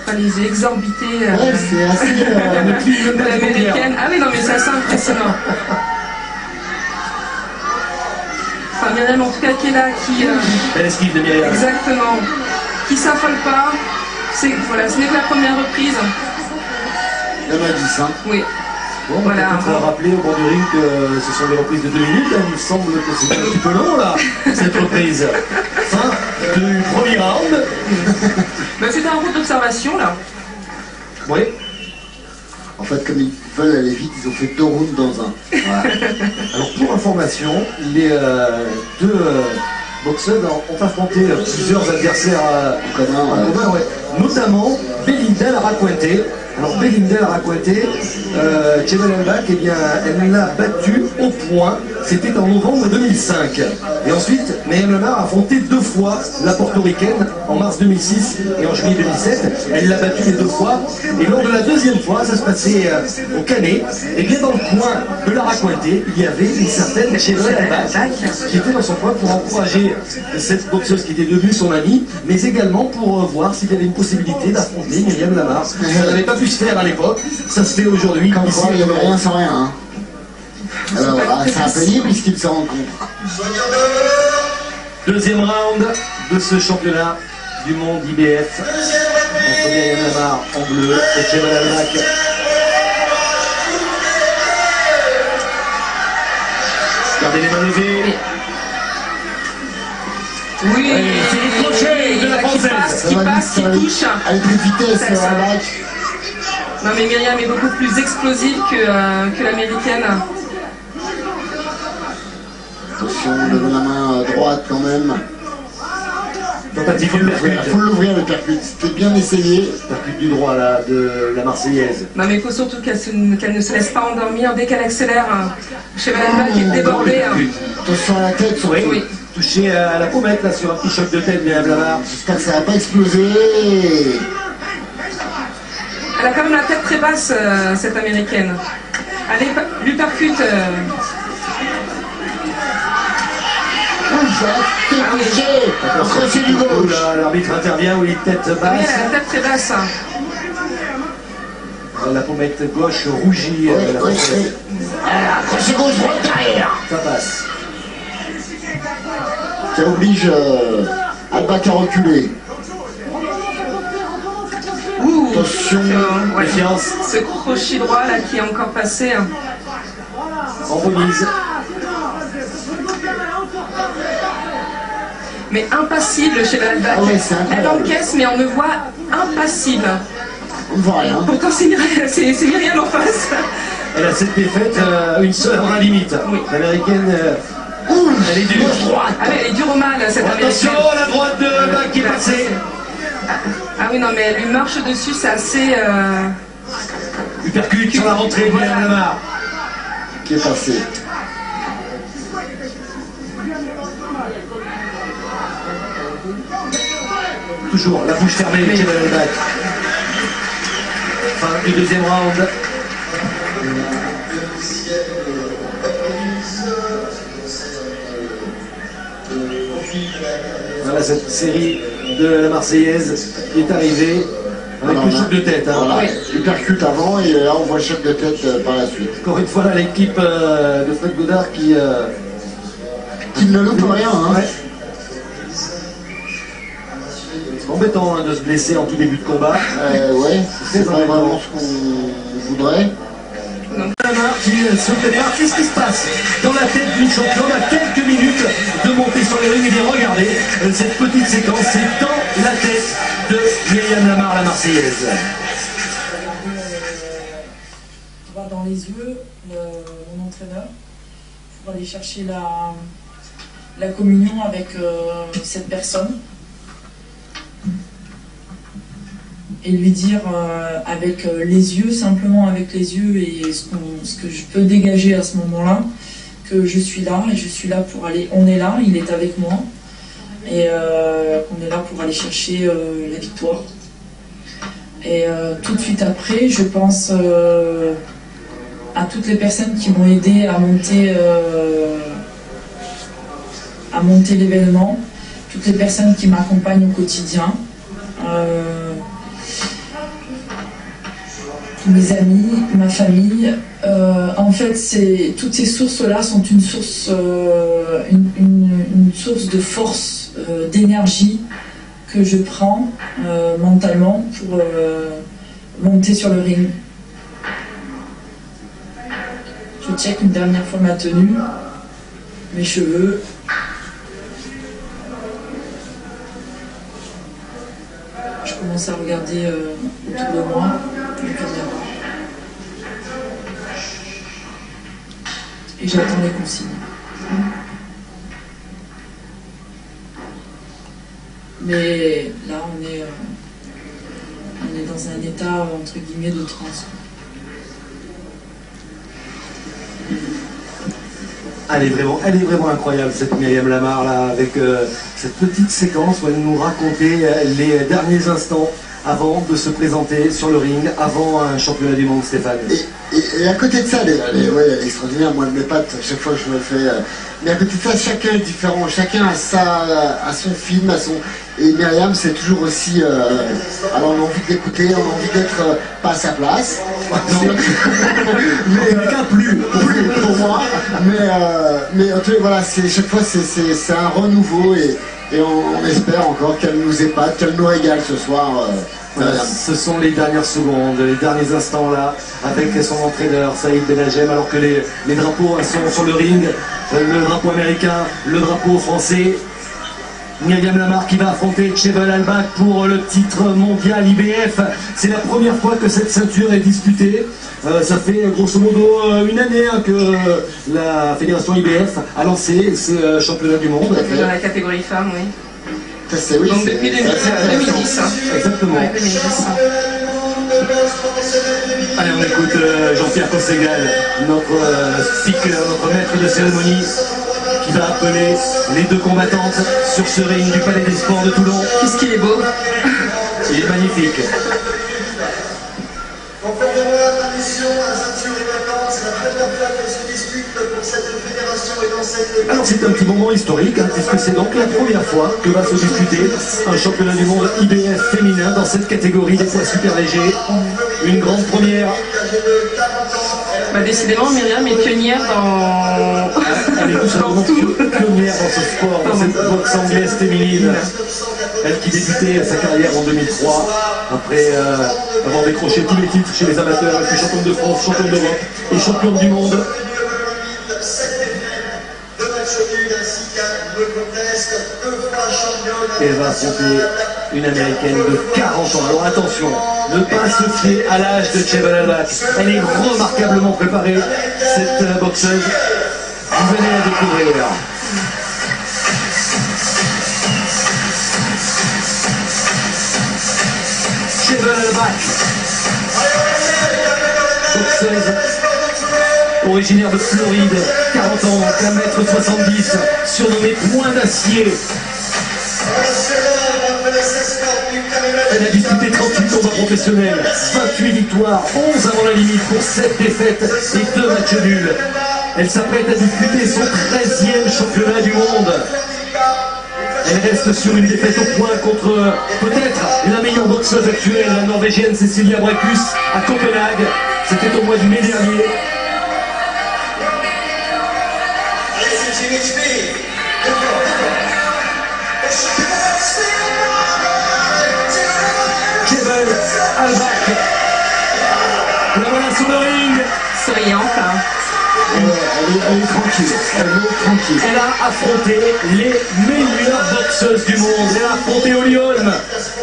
Enfin, les yeux exorbités Ouais, c'est assez... de l'américaine. Ah oui, non, mais c'est assez impressionnant. Enfin, Myriam, en tout cas, qui est là, qui... Elle esquive de Myriam. exactement. Qui s'affole pas. Voilà, ce n'est que la première reprise. Il y en a 10, hein. Oui. Bon, on Voilà. va peut-être rappeler au bord du ring que ce sont des reprises de 2 minutes. Il me semble que c'est un petit peu long là, cette reprise. Fin du premier round. Ben, c'était un groupe d'observation là. Oui. En fait, comme ils veulent aller vite, ils ont fait 2 rounds dans un. Voilà. Alors pour information, les deux boxeurs ont affronté plusieurs adversaires En commun, en commun, ouais. Notamment Belli Belinda Laracuente. Alors Belinda Laracuente, Chebel El-Bak, eh bien, elle l'a battue au point. C'était en novembre 2005. Et ensuite, Myriam Lamar a affronté 2 fois la portoricaine en mars 2006 et en juillet 2007. Elle l'a battue les 2 fois. Et lors de la 2e fois, ça se passait au Canet. Et bien dans le coin de Laracuente, il y avait une certaine Chebel El-Bak qui était dans son coin pour encourager cette boxeuse qui était devenue son amie, mais également pour voir s'il y avait une possibilité d'affronter Myriam Lamar. Ça n'avait pas pu se faire à l'époque, ça se fait aujourd'hui. Comme quoi, il n'y avait rien sans rien. Hein. Alors voilà, c'est un peu libre puisqu'ils se rencontrent. 2e round de ce championnat du monde IBF. Entre Myriam Lamar en bleu et Chebel El-Bak. Gardez les mains levées. Oui, c'est le crochet de la Française. Qui passe, qui touche. Avec une vitesse, Ça. Bac. Non mais Myriam est beaucoup plus explosive que l'américaine. Attention, levez la main droite quand même. Tentative de percute. Il faut l'ouvrir le percute, c'était bien essayé. Percute du droit là, de la Marseillaise. Non mais il faut surtout qu'elle ne se laisse pas endormir dès qu'elle accélère. Chebel El-Bak est débordée. Attention à la tête, surtout. Oui. Touché à la pommette là sur un petit choc de tête, Myriam Lamar. J'espère que ça va pas exploser. Elle a quand même la tête très basse, cette américaine. Allez, lui percute. Un crochet du gauche. L'arbitre intervient, oui, tête Oui, basse. elle a la tête très basse. La pommette gauche rougit. La Française. Crochet gauche, droite derrière. Ça passe. Ça oblige El-Bak à reculer. Attention. Ouais. Méfiance. Ce crochet droit là qui est encore passé. En remise. Mais impassible chez El-Bak. Ah ouais, c'est incroyable. Elle encaisse mais on me voit impassible. On ne voit rien. Pourtant c'est Myriam en face. Elle a cette défaite, une seule avant la limite. Oui. L'américaine, elle est dure. Droite. Ah mais elle est dure au mal cette Attention, américaine. la droite de El-Bak qui est passée. Ah oui non mais elle lui marche dessus, c'est assez... Il percute sur la rentrée de Myriam Lamar. Qui est passé. Toujours la bouche fermée de Chebel El-Bak. Fin du 2e round. Voilà cette série de la Marseillaise qui est arrivée avec le choc de tête. Hein. Voilà, il percute avant et là on voit le choc de tête par la suite. Encore une fois là, l'équipe de Fred Godard qui ne loupe rien. Hein. Ouais. C'est embêtant hein, de se blesser en tout début de combat. Ouais, c'est pas vraiment ce qu'on voudrait. Qui se prépare, qu'est-ce qui se passe dans la tête d'une championne à quelques minutes de monter sur les rings? Et bien regardez, cette petite séquence, c'est dans la tête de Myriam Lamar, la Marseillaise. Droit dans les yeux, mon entraîneur, pour aller chercher la communion avec cette personne. Et lui dire avec les yeux, simplement avec les yeux et ce que je peux dégager à ce moment-là, que je suis là et je suis là pour aller, on est là, il est avec moi et on est là pour aller chercher la victoire. Et tout de suite après, je pense à toutes les personnes qui m'ont aidé à monter l'événement, toutes les personnes qui m'accompagnent au quotidien. Mes amis, ma famille. En fait, toutes ces sources-là sont une source de force, d'énergie que je prends mentalement pour monter sur le ring. Je check une dernière fois ma tenue, mes cheveux. Je commence à regarder autour de moi. Et j'attends les consignes. Mais là, on est elle est dans un état entre guillemets de transe. Elle est vraiment incroyable cette Myriam Lamar là, avec cette petite séquence où elle nous racontait les derniers instants avant de se présenter sur le ring, avant un championnat du monde, Stéphane. Et à côté de ça, elle est extraordinaire. Moi, elle m'épate chaque fois que je me fais. Mais à côté de ça, chacun est différent. Chacun a son film, Et Myriam, c'est toujours aussi. Alors, on a envie de l'écouter, on a envie d'être pas à sa place. Mais quelqu'un plus pour moi. Mais en tout cas, voilà, chaque fois, c'est un renouveau et on espère encore qu'elle nous épate, qu'elle nous régale ce soir. Voilà, ce sont les dernières secondes, les derniers instants là, avec son entraîneur Saïd Benajem, alors que les drapeaux sont sur le ring, le drapeau américain, le drapeau français. Myriam Lamar qui va affronter Cheval Albak pour le titre mondial IBF. C'est la première fois que cette ceinture est disputée. Ça fait grosso modo une année que la fédération IBF a lancé ce championnat du monde. Dans la catégorie femmes, oui. Oui, donc depuis 2010. Exactement. Ouais, 2010. Allez, on écoute Jean-Pierre Cosségal, notre speaker, notre maître de cérémonie, qui va appeler les deux combattantes sur ce ring du Palais des Sports de Toulon. Qu'est-ce qu'il est beau! Il est magnifique. Conformément à la tradition, la ceinture est vacante, c'est la première fois qu'elle se dispute pour cette fédération et dans cette... Alors c'est un petit moment historique, hein, puisque c'est donc la première fois que va se disputer un championnat du monde IBF féminin dans cette catégorie des poids super légers. Une grande première. Bah, décidément, Myriam est pionnière dans... Elle est tout simplement pionnière dans ce sport, dans cette boxe anglaise féminine. Elle qui débutait sa carrière en 2003, après avoir décroché tous les titres chez les amateurs, elle fut championne de France, championne d'Europe et championne du monde. Et elle va affronter une américaine de 40 ans. Alors attention, ne pas se fier à l'âge de Cheval Albak. Elle est remarquablement préparée, cette boxeuse. Vous allez la découvrir. Cheval Albak, boxeuse originaire de Floride, 40 ans, 1m70, surnommée Point d'Acier. Elle a disputé 38 combats professionnels, 28 victoires, 11 avant la limite pour 7 défaites et 2 matchs nuls. Elle s'apprête à disputer son 13e championnat du monde. Elle reste sur une défaite au point contre peut-être la meilleure boxeuse actuelle, la norvégienne Cecilia Brækhus, à Copenhague. C'était au mois de mai dernier. Cheval Albak. La voilà sur le ring. Souriante. Hein. Elle est tranquille. Elle a affronté les meilleures boxeuses du monde. Elle a affronté Holly Holm,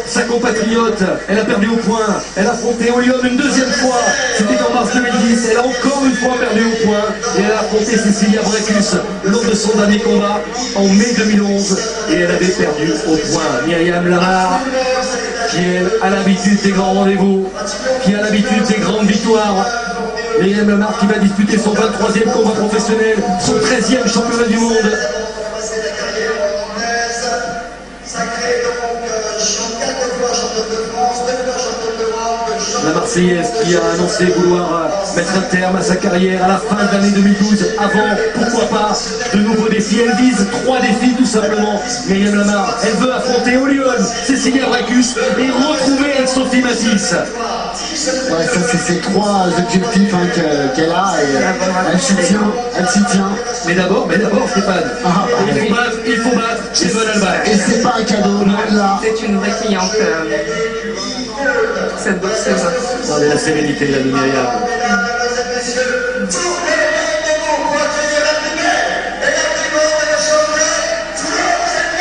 sa compatriote. Elle a perdu au point. Elle a affronté Holly Holm une deuxième fois. C'était en mars 2010. Elle a encore une fois perdu au point. Et elle a affronté Cecilia Brækhus lors de son dernier combat en mai 2011. Et elle avait perdu au point. Myriam Lamar, qui elle a l'habitude des grands rendez-vous, qui a l'habitude des grandes victoires. Myriam Lamar qui va disputer son 23e combat professionnel, son 13e championnat du monde. La Marseillaise qui a annoncé vouloir mettre un terme à sa carrière à la fin de l'année 2012, avant, pourquoi pas, de nouveaux défis. Elle vise 3 défis tout simplement. Myriam Lamar, elle veut affronter Holly Holm, Cecilia Brækhus et retrouver Sophie Mathis. Ouais, ça c'est ces 3 objectifs hein, qu'elle a et elle s'y tient. Mais d'abord Stéphane, il faut battre Cheval Albak. Et c'est pas un cadeau, non là. C'est une vraie cliente, cette boxeuse. Regardez la sérénité là de Myriam.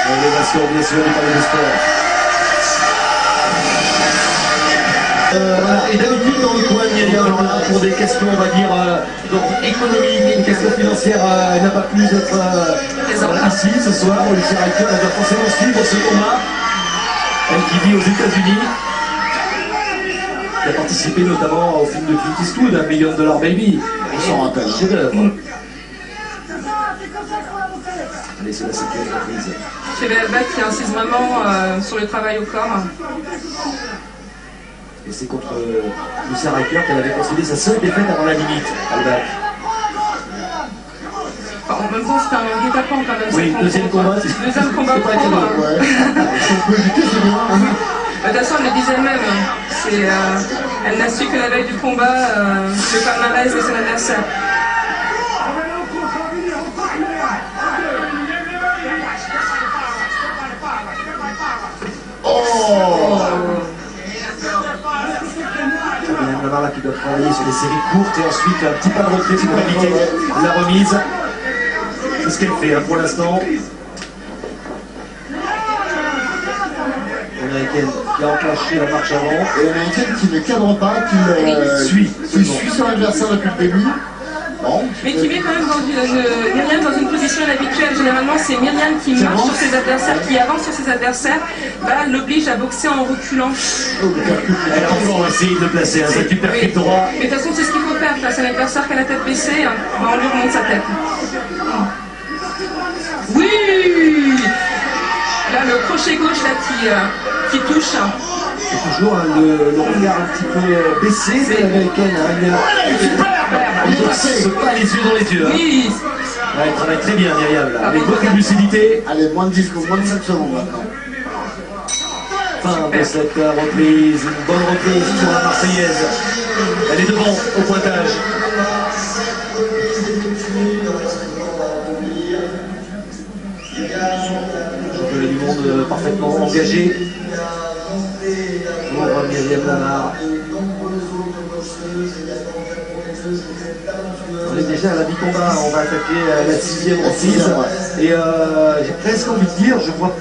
L'élévation bien sûr du Palais des Sports. Voilà. Et d'habitude dans le coin de Myriam, alors là, pour des questions on va dire économiques, une question financière, elle n'a pas pu être ici ce soir au lycée Riker. Elle doit forcément suivre ce combat. Elle qui vit aux États-Unis. qui a participé notamment au film de Clint Eastwood, $1 Million Baby. On s'en rappelle. Chef d'œuvre. Allez, c'est la 7e reprise. Chez Belbach qui insiste vraiment sur le travail au corps. Et c'est contre Lucia Riker qu'elle avait concédé sa seule défaite avant la limite, Albach. Enfin, en même temps, c'était un guet-apens quand même. Oui, deuxième combat. Deuxième combat pro. Ouais. Si on peut éviter, c'est bien. De toute façon, elle le disait elle-même. Elle n'a su que la veille du combat le palmarès de son adversaire. Fabienne Lamar là qui doit travailler sur des séries courtes et ensuite un petit pas de retrait pour éviter la remise. C'est ce qu'elle fait hein, pour l'instant. L'américaine qui a enclenché la marche avant. Et l'américaine qui ne cadre pas, qui suit son adversaire depuis le début. Bon, mais qui met quand même Myriam dans une position inhabituelle. Généralement, c'est Myriam qui marche sur ses adversaires, qui avance sur ses adversaires. Là, elle l'oblige à boxer en reculant. Elle a encore essayé de placer un statut percute droit. Mais de toute façon, c'est ce qu'il faut faire face à un adversaire qui a la tête baissée. On lui remonte sa tête. Oui! Là, le crochet gauche là, qui touche. C'est toujours le regard un petit peu baissé de l'américaine. Elle ne se pas les yeux dans les yeux. Hein. Oui! Ouais, elle travaille très bien, Myriam, là, avec beaucoup de lucidité. Allez, moins de 10 secondes, moins de 5 secondes maintenant. Fin de cette reprise, une bonne reprise pour la Marseillaise. Elle est devant au pointage. Championnat du monde parfaitement engagé pour Myriam Lamar. On est déjà à la mi-combat, on va attaquer la 6e reprise. Et j'ai presque envie de dire, je vois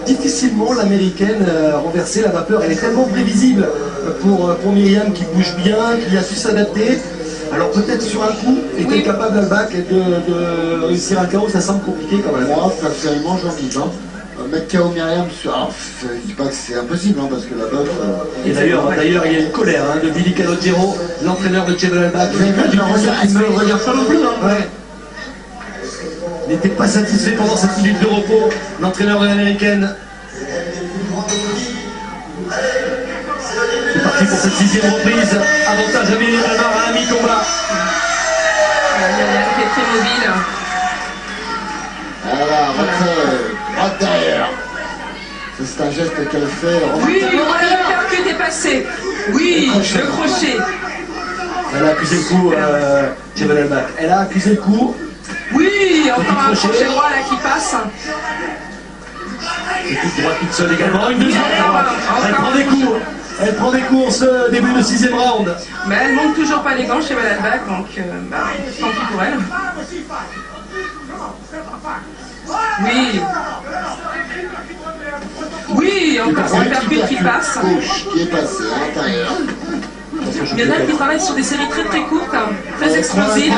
difficilement l'américaine renverser la vapeur. Elle est tellement prévisible pour Myriam qui bouge bien, qui a su s'adapter. Alors peut-être sur un coup, est-elle capable Albach de réussir un KO, ça semble compliqué quand même. Moi, personnellement, j'en doute. Mettre KO Myriam sur... Alors, je dis pas que c'est impossible, hein, parce que la boxe... Et d'ailleurs, il y a une colère de Billy Calogero, l'entraîneur de Chevrolet Albach. Elle ne me regarde pas non plus, hein. Ouais. N'était pas satisfait pendant cette minute de repos, l'entraîneur de l'américaine. C'est parti pour cette 6e reprise. Avantage à Myriam Lamar à la mi-combat. Myriam qui est très mobile. Voilà, retrait, droite derrière. C'est un geste qu'elle fait. Oui, voilà, le percute est passé. Oui, le crochet. Elle a accusé le coup, Chevrolet Albach. Elle a accusé le coup. Oui, encore un crochet droit là qui passe. Et coup droit toute seule également. Une deuxième droite. Elle prend des coups. Elle prend des coups en ce début de 6e round. Mais elle monte toujours pas les gants chez Albach, donc tant pis pour elle. Oui. Oui, encore un percute qui passe. Gauche qui est passé à l'intérieur. Myriam qui travaille sur des séries très très courtes, très explosives.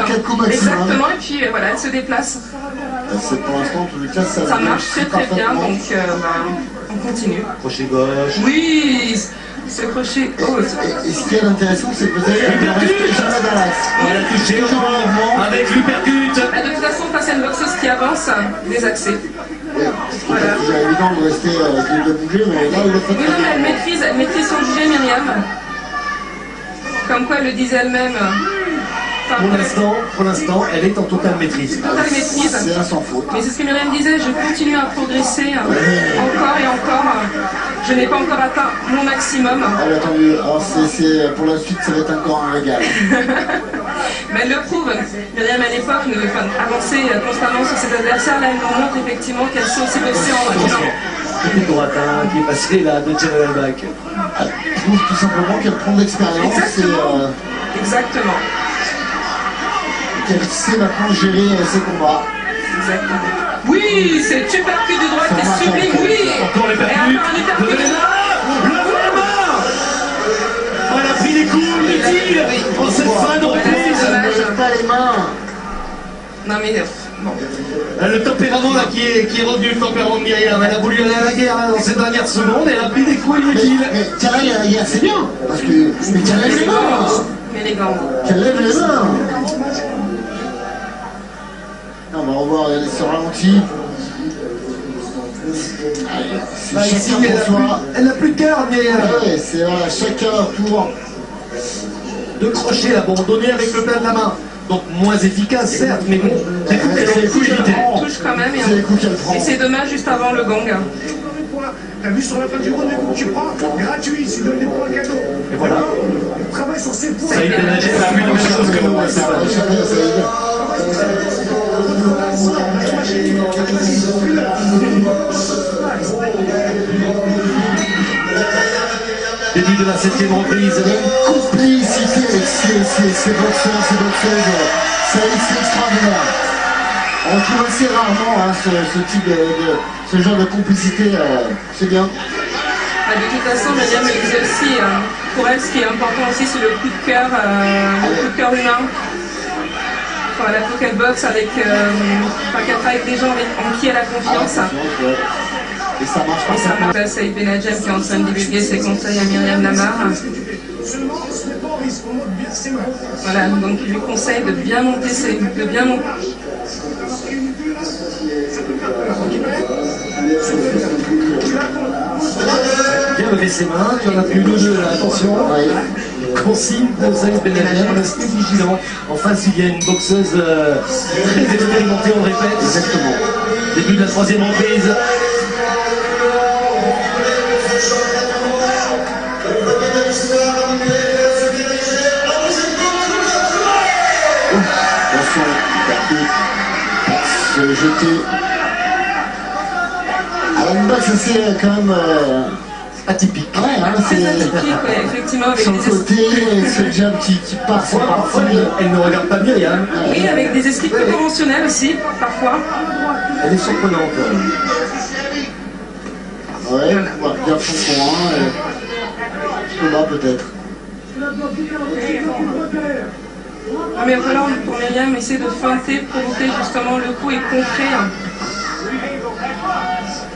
Exactement, et puis voilà, elle se déplace. C'est pour l'instant, en tous les cas, Ça marche très très bien, donc on continue. Crochet gauche. Oui, ce crochet. Oh, Et ce qui est intéressant, c'est que peut-être qu'elle ne reste jamais dans l'axe. Elle a touché au mouvement avec l'uppercut. de toute façon, face à une boxeuse qui avance, des accès. Voilà. C'est déjà évident de rester de bouger, mais là, elle le fait Oui, non, mais elle maîtrise son sujet, Myriam. Comme quoi elle le disait elle-même. Pour l'instant, elle est en totale maîtrise. Totale maîtrise. C'est un sans faute. Mais c'est ce que Myriam disait, je continue à progresser encore et encore. Je n'ai pas encore atteint mon maximum. Ah, bah, tant mieux. Alors, pour la suite, ça va être encore un régal. Mais elle le prouve. Myriam, à l'époque, avançait constamment sur ses adversaires. Là, elle nous montre effectivement qu'elle sait aussi boxer en reculant. Petite droite qui est passée là de Chevrolet Albach. Elle prouve tout simplement qu'elle prend de l'expérience. Exactement. Qu'elle sait maintenant gérer ses combats. Exactement. Oui, c'est super cul de droite qui est sublime, oui. Encore les Et encore un uppercut. Le vraiment. Elle a pris des coups inutiles en cette fin de reprise. Elle ne lève pas les mains. Non mais Le tempérament là qui est revenu, le tempérament de Myriam. Elle a voulu aller à la guerre hein, dans ces dernières secondes et elle a pris des coups inutiles. Mais tiens, là, il y a la guerre, c'est bien. Parce que. Mais tiens, lève les mains. Mais les gants. Tiens, lève les mains. On va revoir sur ralenti. Ici, elle n'a plus de cœur, Myriam. Ouais, c'est voilà, chacun pour. De crochet abandonné avec le plat de la main. Donc moins efficace, certes, mais bon, des coups qu'elle aurait pu éviter. Touche quand même. C'est les coups qu'elle prend. Et c'est dommage juste avant le gong. T'as vu sur la fin du round les coups que tu prends, gratuit, tu donnes des points cadeaux. Et voilà. Travaille sur ses points. Saïd Benajem a vu la même chose que nous, c'est pas début de la 7e reprise. Complicité avec ces boxeurs, ces boxeuses, c'est extraordinaire. On trouve assez rarement hein, ce type ce genre de complicité, c'est bien. De toute façon, Myriam le disait aussi, pour elle, ce qui est important aussi, c'est le coup de cœur humain. Voilà, il faut qu'elle boxe avec, qu'elle travaille avec des gens en qui elle a confiance. Et ça marche pas. Et ça marche. Saïd Benajem qui est en train de divulguer ses conseils à Myriam Lamar. Voilà, donc il lui conseille de bien monter Bien lever ses mains, tu en as plus de deux là, attention. Consigne de Saïd Benajem, restez vigilant. En face, il y a une boxeuse très expérimentée, on répète. Exactement. Début de la 3e reprise. Se jeter. Alors une boxe c'est quand même Atypique. Ouais, hein, Très atypique, ouais, effectivement, avec sur le des côté, ce jab qui part, c'est Parfois, parti. elle ne regarde pas Myriam. Oui, avec des esprits peu conventionnels aussi, parfois. Elle est surprenante. Ouais, on va bien son coin. Combat peut-être. Mais il va falloir pour Myriam essayer de feinter, provoquer justement le coup et contrer.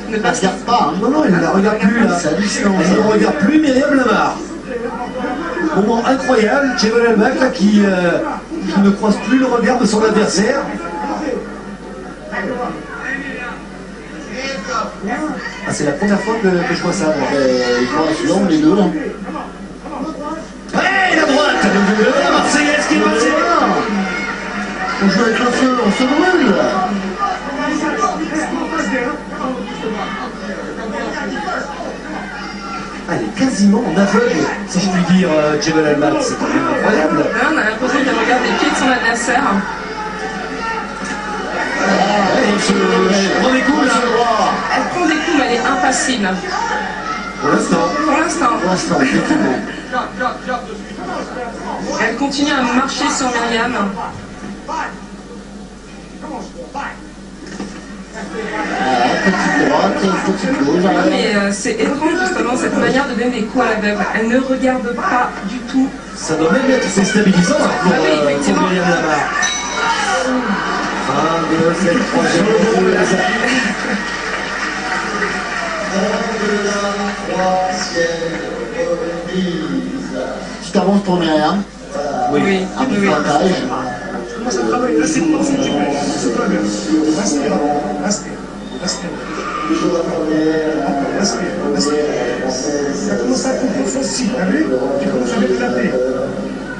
Ne Elle pas ne regarde pas. Hein. Non, elle ne la regarde plus là. C'est hallucinant. Elle ne regarde plus Myriam Lamar. Moment incroyable, Jebel Elbak là qui ne croise plus le regard de son adversaire. Ah, c'est la première fois que je vois ça, moi. Il faut assurer les deux là. Hey, la droite la Marseillaise qui est passée. On joue avec le feu, on se brûle. Elle est quasiment en aveugle, si je puis dire, Jebel Elbak. C'est quand même incroyable. Là, on a l'impression qu'elle regarde les pieds de son adversaire. Elle prend des coups là. Elle prend des coups, mais elle est impassible. Pour l'instant. Pour l'instant. Pour l'instant, effectivement. Elle continue à marcher sur Myriam. Petite droite, petite gauche. Mais c'est étrange justement cette manière de donner des coups à l'aveugle. Elle ne regarde pas du tout. Ça doit même être déstabilisant pour effectivement. Myriam Lamar. Fin de cette 3e reprise. Petite avance pour Myriam. Oui, Un peu de oui. avantage. Ça travaille, là c'est bon, c'est super. C'est pas bien. Respire, respire, respire. Respire, respire. Ça commence à comprendre son style, t'as vu? Tu commences à mettre la paix.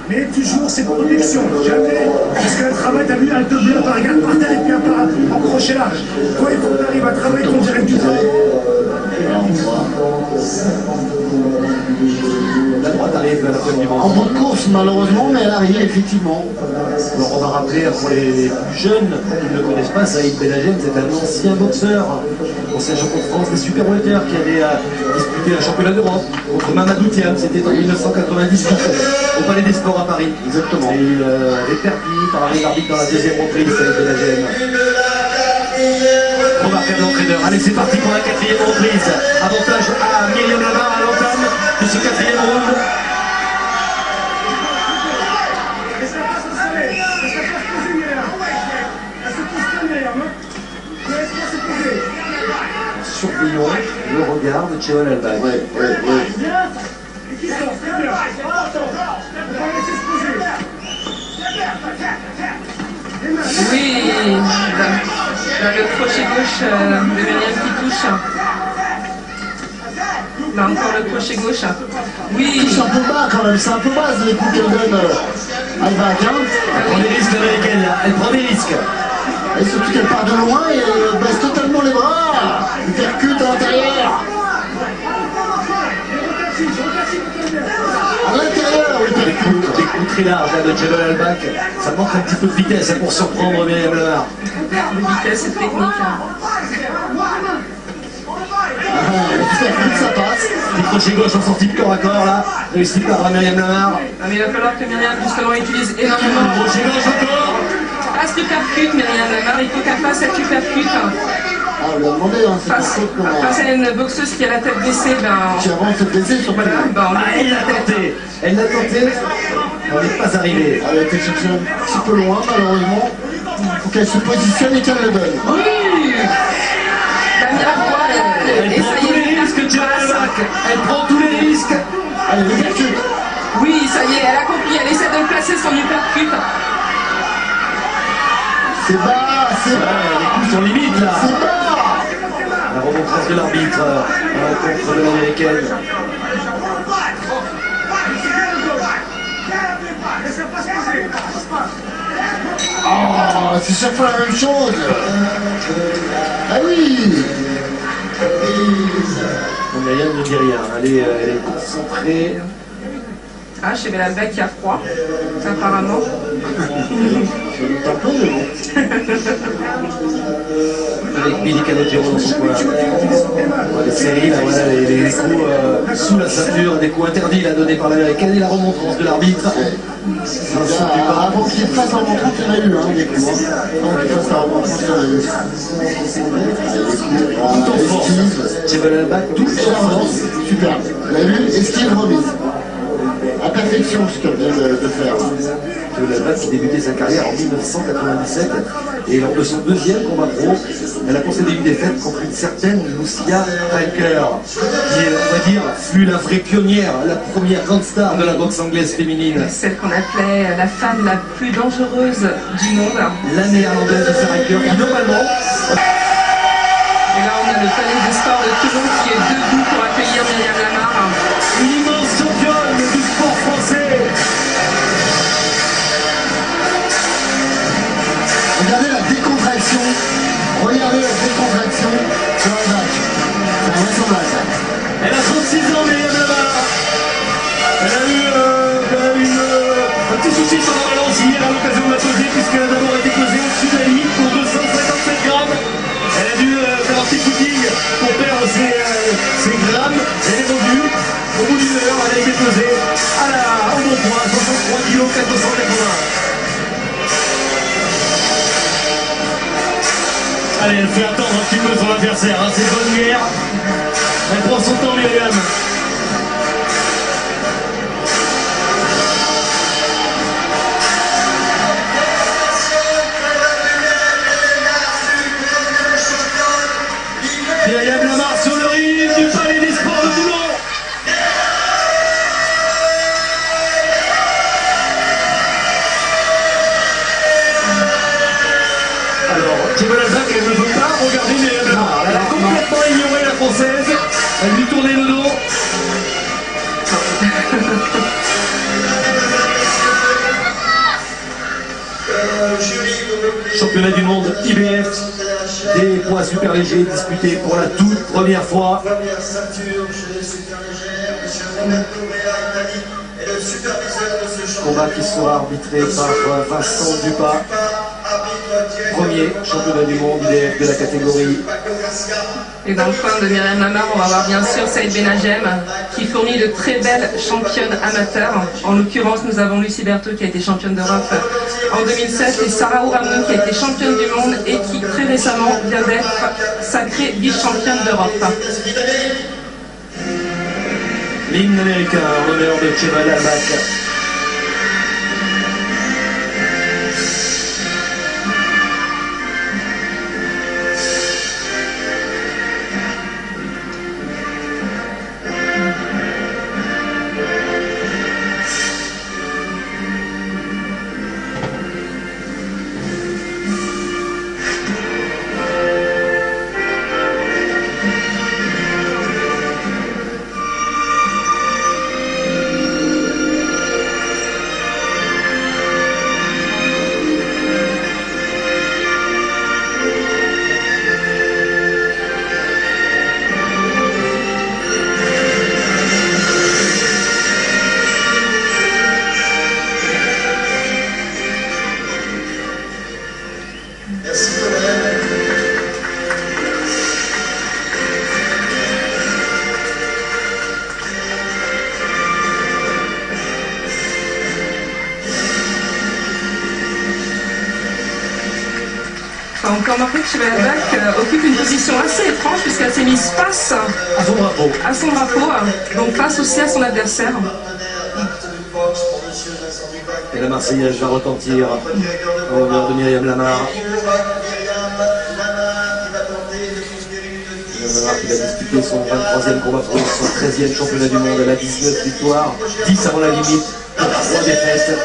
Mais toujours cette protection, jamais. Parce qu'elle travaille, t'as vu, elle te bloque par garde par terre et puis en crochet large. Toi, il faut que tu arrives à travailler ton direct du terrain. La droite arrive à la pointe du En ventre. bout de course, malheureusement, mais elle arrive effectivement. Alors on va rappeler pour les plus jeunes qui ne le connaissent pas, Saïd Benajem, c'est un ancien boxeur, ancien champion de France des super welter qui avait disputé un championnat d'Europe contre Mamadou Thiam, c'était en 1998 au Palais des Sports à Paris. Exactement. Et il est perdu par les arbitres dans la 2e reprise, Saïd Benajem. Remarquable l'entraîneur. Allez, c'est parti pour la 4e reprise. Avantage à Myriam Lamar à l'entame de ce 4e round. le regard de Chebel Albac. Ouais. Oui, le crochet gauche de Myriam qui touche. Là encore le crochet gauche. Oui. Touche un peu bas quand même, c'est un peu bas les coups qu'elle donne Albac. Elle prend des risques l'américaine là, elle prend des risques. Et surtout qu'elle part de loin et elle baisse totalement les bras. Elle percute à l'intérieur. À l'intérieur, oui, percute. Des coups très larges là, de Chebel Albac. Ça manque un petit peu de vitesse pour surprendre Myriam Lamar. Vitesse et technique. Ça passe. Petit crochet gauche en sortie de corps à corps là, réussi par Myriam Lamar. Ah, mais il va falloir que Myriam justement utilise énormément. Crochet gauche encore. Passe supercute Myriam Lamar, il faut qu'elle fasse cette supercute. Ah, on lui a demandé, hein, c'est Face à une boxeuse qui a la tête baissée, qui avance de blesser sur voilà, on Ah, elle l'a tenté. Elle l'a tenté. On n'est pas arrivé. Elle a été cherchée un petit peu loin, malheureusement. Il faut qu'elle se positionne et qu'elle le donne. Oui. La Mirepoix, Elle et prend ça y tous les est, risques, Chebel Albac. Elle prend tous les risques. Allez, le percute. oui, ça y est, elle accomplit, elle essaie de placer son uppercut. C'est bas, c'est bas. Les coups sont limites là. C'est bas. La remontrance de l'arbitre à l'encontre de l'américaine. Oh, c'est chaque fois la même chose. Ah oui. Myriam ne dit rien. Elle est concentrée. Ah, chez Bellalbec, il y a froid, apparemment. Je doute un peu, mais bon. Avec Billy Calogero dans son coin. Les séries, là, voilà, les coups sous la ceinture, des coups interdits là, donnés par l'américaine et la remontrance de l'arbitre. Avant qu'il fasse la remontrance, il y en a eu, hein, des coups. Avant qu'il fasse la remontrance, il y en a eu. Tout en force. Chebel Albac, tout en force. Super. Vous avez vu, esquive remise. À perfection ce qu'elle vient de faire. Chebel Albac qui débutait sa carrière en 1997 et lors de son deuxième combat pro, elle a concédé une défaite contre une certaine Lucia Falker, qui, on va dire, fut la vraie pionnière, la première grande star de la boxe anglaise féminine. Celle qu'on appelait la femme la plus dangereuse du monde. La néerlandaise de Falker, qui normalement... Et là, on a le palais des sports de Toulon qui est debout pour accueillir Myriam Lamar. Une immense championne du sport français. Regardez la décontraction. Regardez la décontraction sur un match. C'est invraisemblable. Elle a 36 ans, Myriam Lamar. Elle a eu un petit souci sur la balance hier à l'occasion de la peser, puisqu'elle a d'abord été pesée au-dessus de la limite pour 257 grammes. Elle a dû faire un petit footing pour perdre ses grammes. Elle est revenue. Au bout d'une heure, elle a été pesée au bon point, 63 kg 480. Allez, elle fait attendre un petit peu son adversaire, hein, c'est bonne guerre. Elle prend son temps, Myriam. Myriam Lamar sur le ring du Palais des Sports de Toulon. Alors, Chebel Albac, elle ne veut pas regarder Myriam Lamar. Elle a complètement ignoré la française. Elle lui tournait le dos. Championnat du monde IBF des poids super légers disputés pour la toute première fois. Première ceinture chez les super légers, monsieur Robert Correa, Italie, est le superviseur de ce championnat. Combat qui sera arbitré par Vincent Dupas, premier championnat du monde IBF de la catégorie. Et dans le coin de Myriam Lamar, on va voir bien sûr Saïd Benadjem qui fournit de très belles championnes amateurs. En l'occurrence, nous avons Lucie Berthaud qui a été championne d'Europe en 2007 et Sarah Ouramnou qui a été championne du monde et qui très récemment vient d'être sacrée vice-championne d'Europe. L'hymne américain en l'honneur de Chebel Albac. peut remarquer que Cheval Albac occupe une position assez étrange puisqu'elle s'est mise face À son drapeau. donc face aussi à son adversaire. Et la Marseillaise va retentir en l'honneur de Myriam Lamar. Lamar qui va disputer son 23e combat pro, son 13e championnat du monde. Elle a 19 victoires, 10 avant la limite, 3 défaites.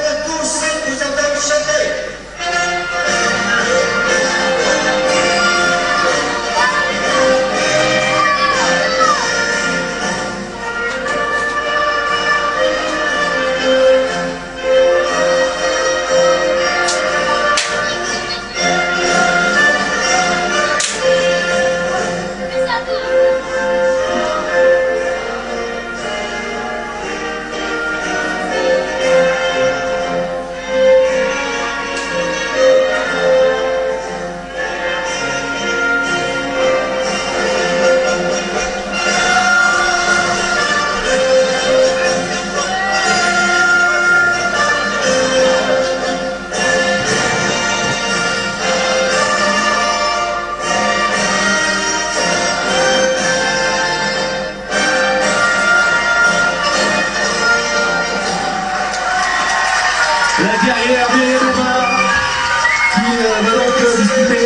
La guerrière Myriam Lamar qui va donc disputer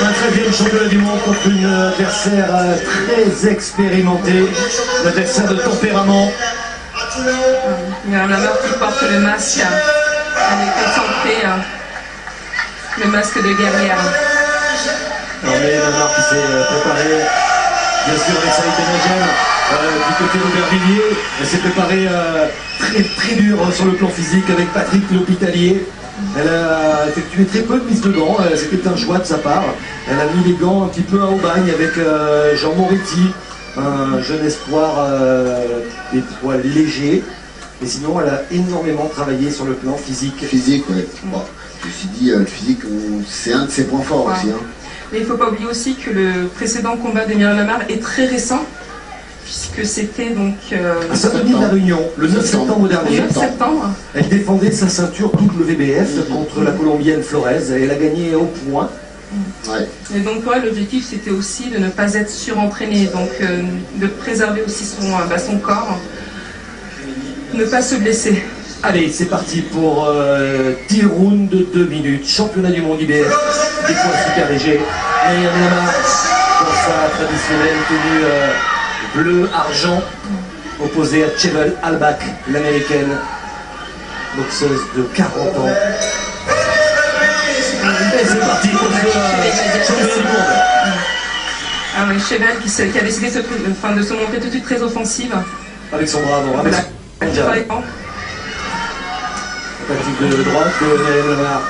un 13e championnat du monde contre une adversaire très expérimentée, une adversaire de tempérament. Myriam Lamar qui porte le masque avec concentré le masque de guerrière. Alors Myriam Lamar qui s'est préparée, bien sûr avec Saïd Benajem, du côté d'Aubervilliers. Elle s'est préparée très dur sur le plan physique avec Patrick L'Hôpitalier. Elle a effectué très peu de mise de gants, c'était un choix de sa part. Elle a mis les gants un petit peu à Aubagne avec Jean Moretti, un jeune espoir des poids légers. Mais sinon, elle a énormément travaillé sur le plan physique. Physique, ouais. Bon, je me suis dit, le physique, c'est un de ses points forts aussi. Hein. Mais il ne faut pas oublier aussi que le précédent combat de Myriam Lamar est très récent, puisque c'était donc à Saint-Denis de la Réunion, le 9 septembre dernier. 9 septembre. Elle défendait sa ceinture WBF contre la Colombienne Flores. Elle a gagné au point. Ouais. Et donc pour elle, l'objectif c'était aussi de ne pas être surentraînée, donc de préserver aussi son corps, ne pas se blesser. Allez, c'est parti pour 10 rounds de 2 minutes. Championnat du monde IBF, des poids super légers. Myriam Lamar dans sa traditionnelle tenue bleu-argent, opposée à Cheval Albac, l'américaine, boxeuse de 40 ans. Et c'est parti pour le championnat du monde. Ah oui, Cheval qui a décidé de se montrer tout de suite très offensive. Avec son bras avant, avec son jab. Voilà. Tactique de droite de Myriam Lamar.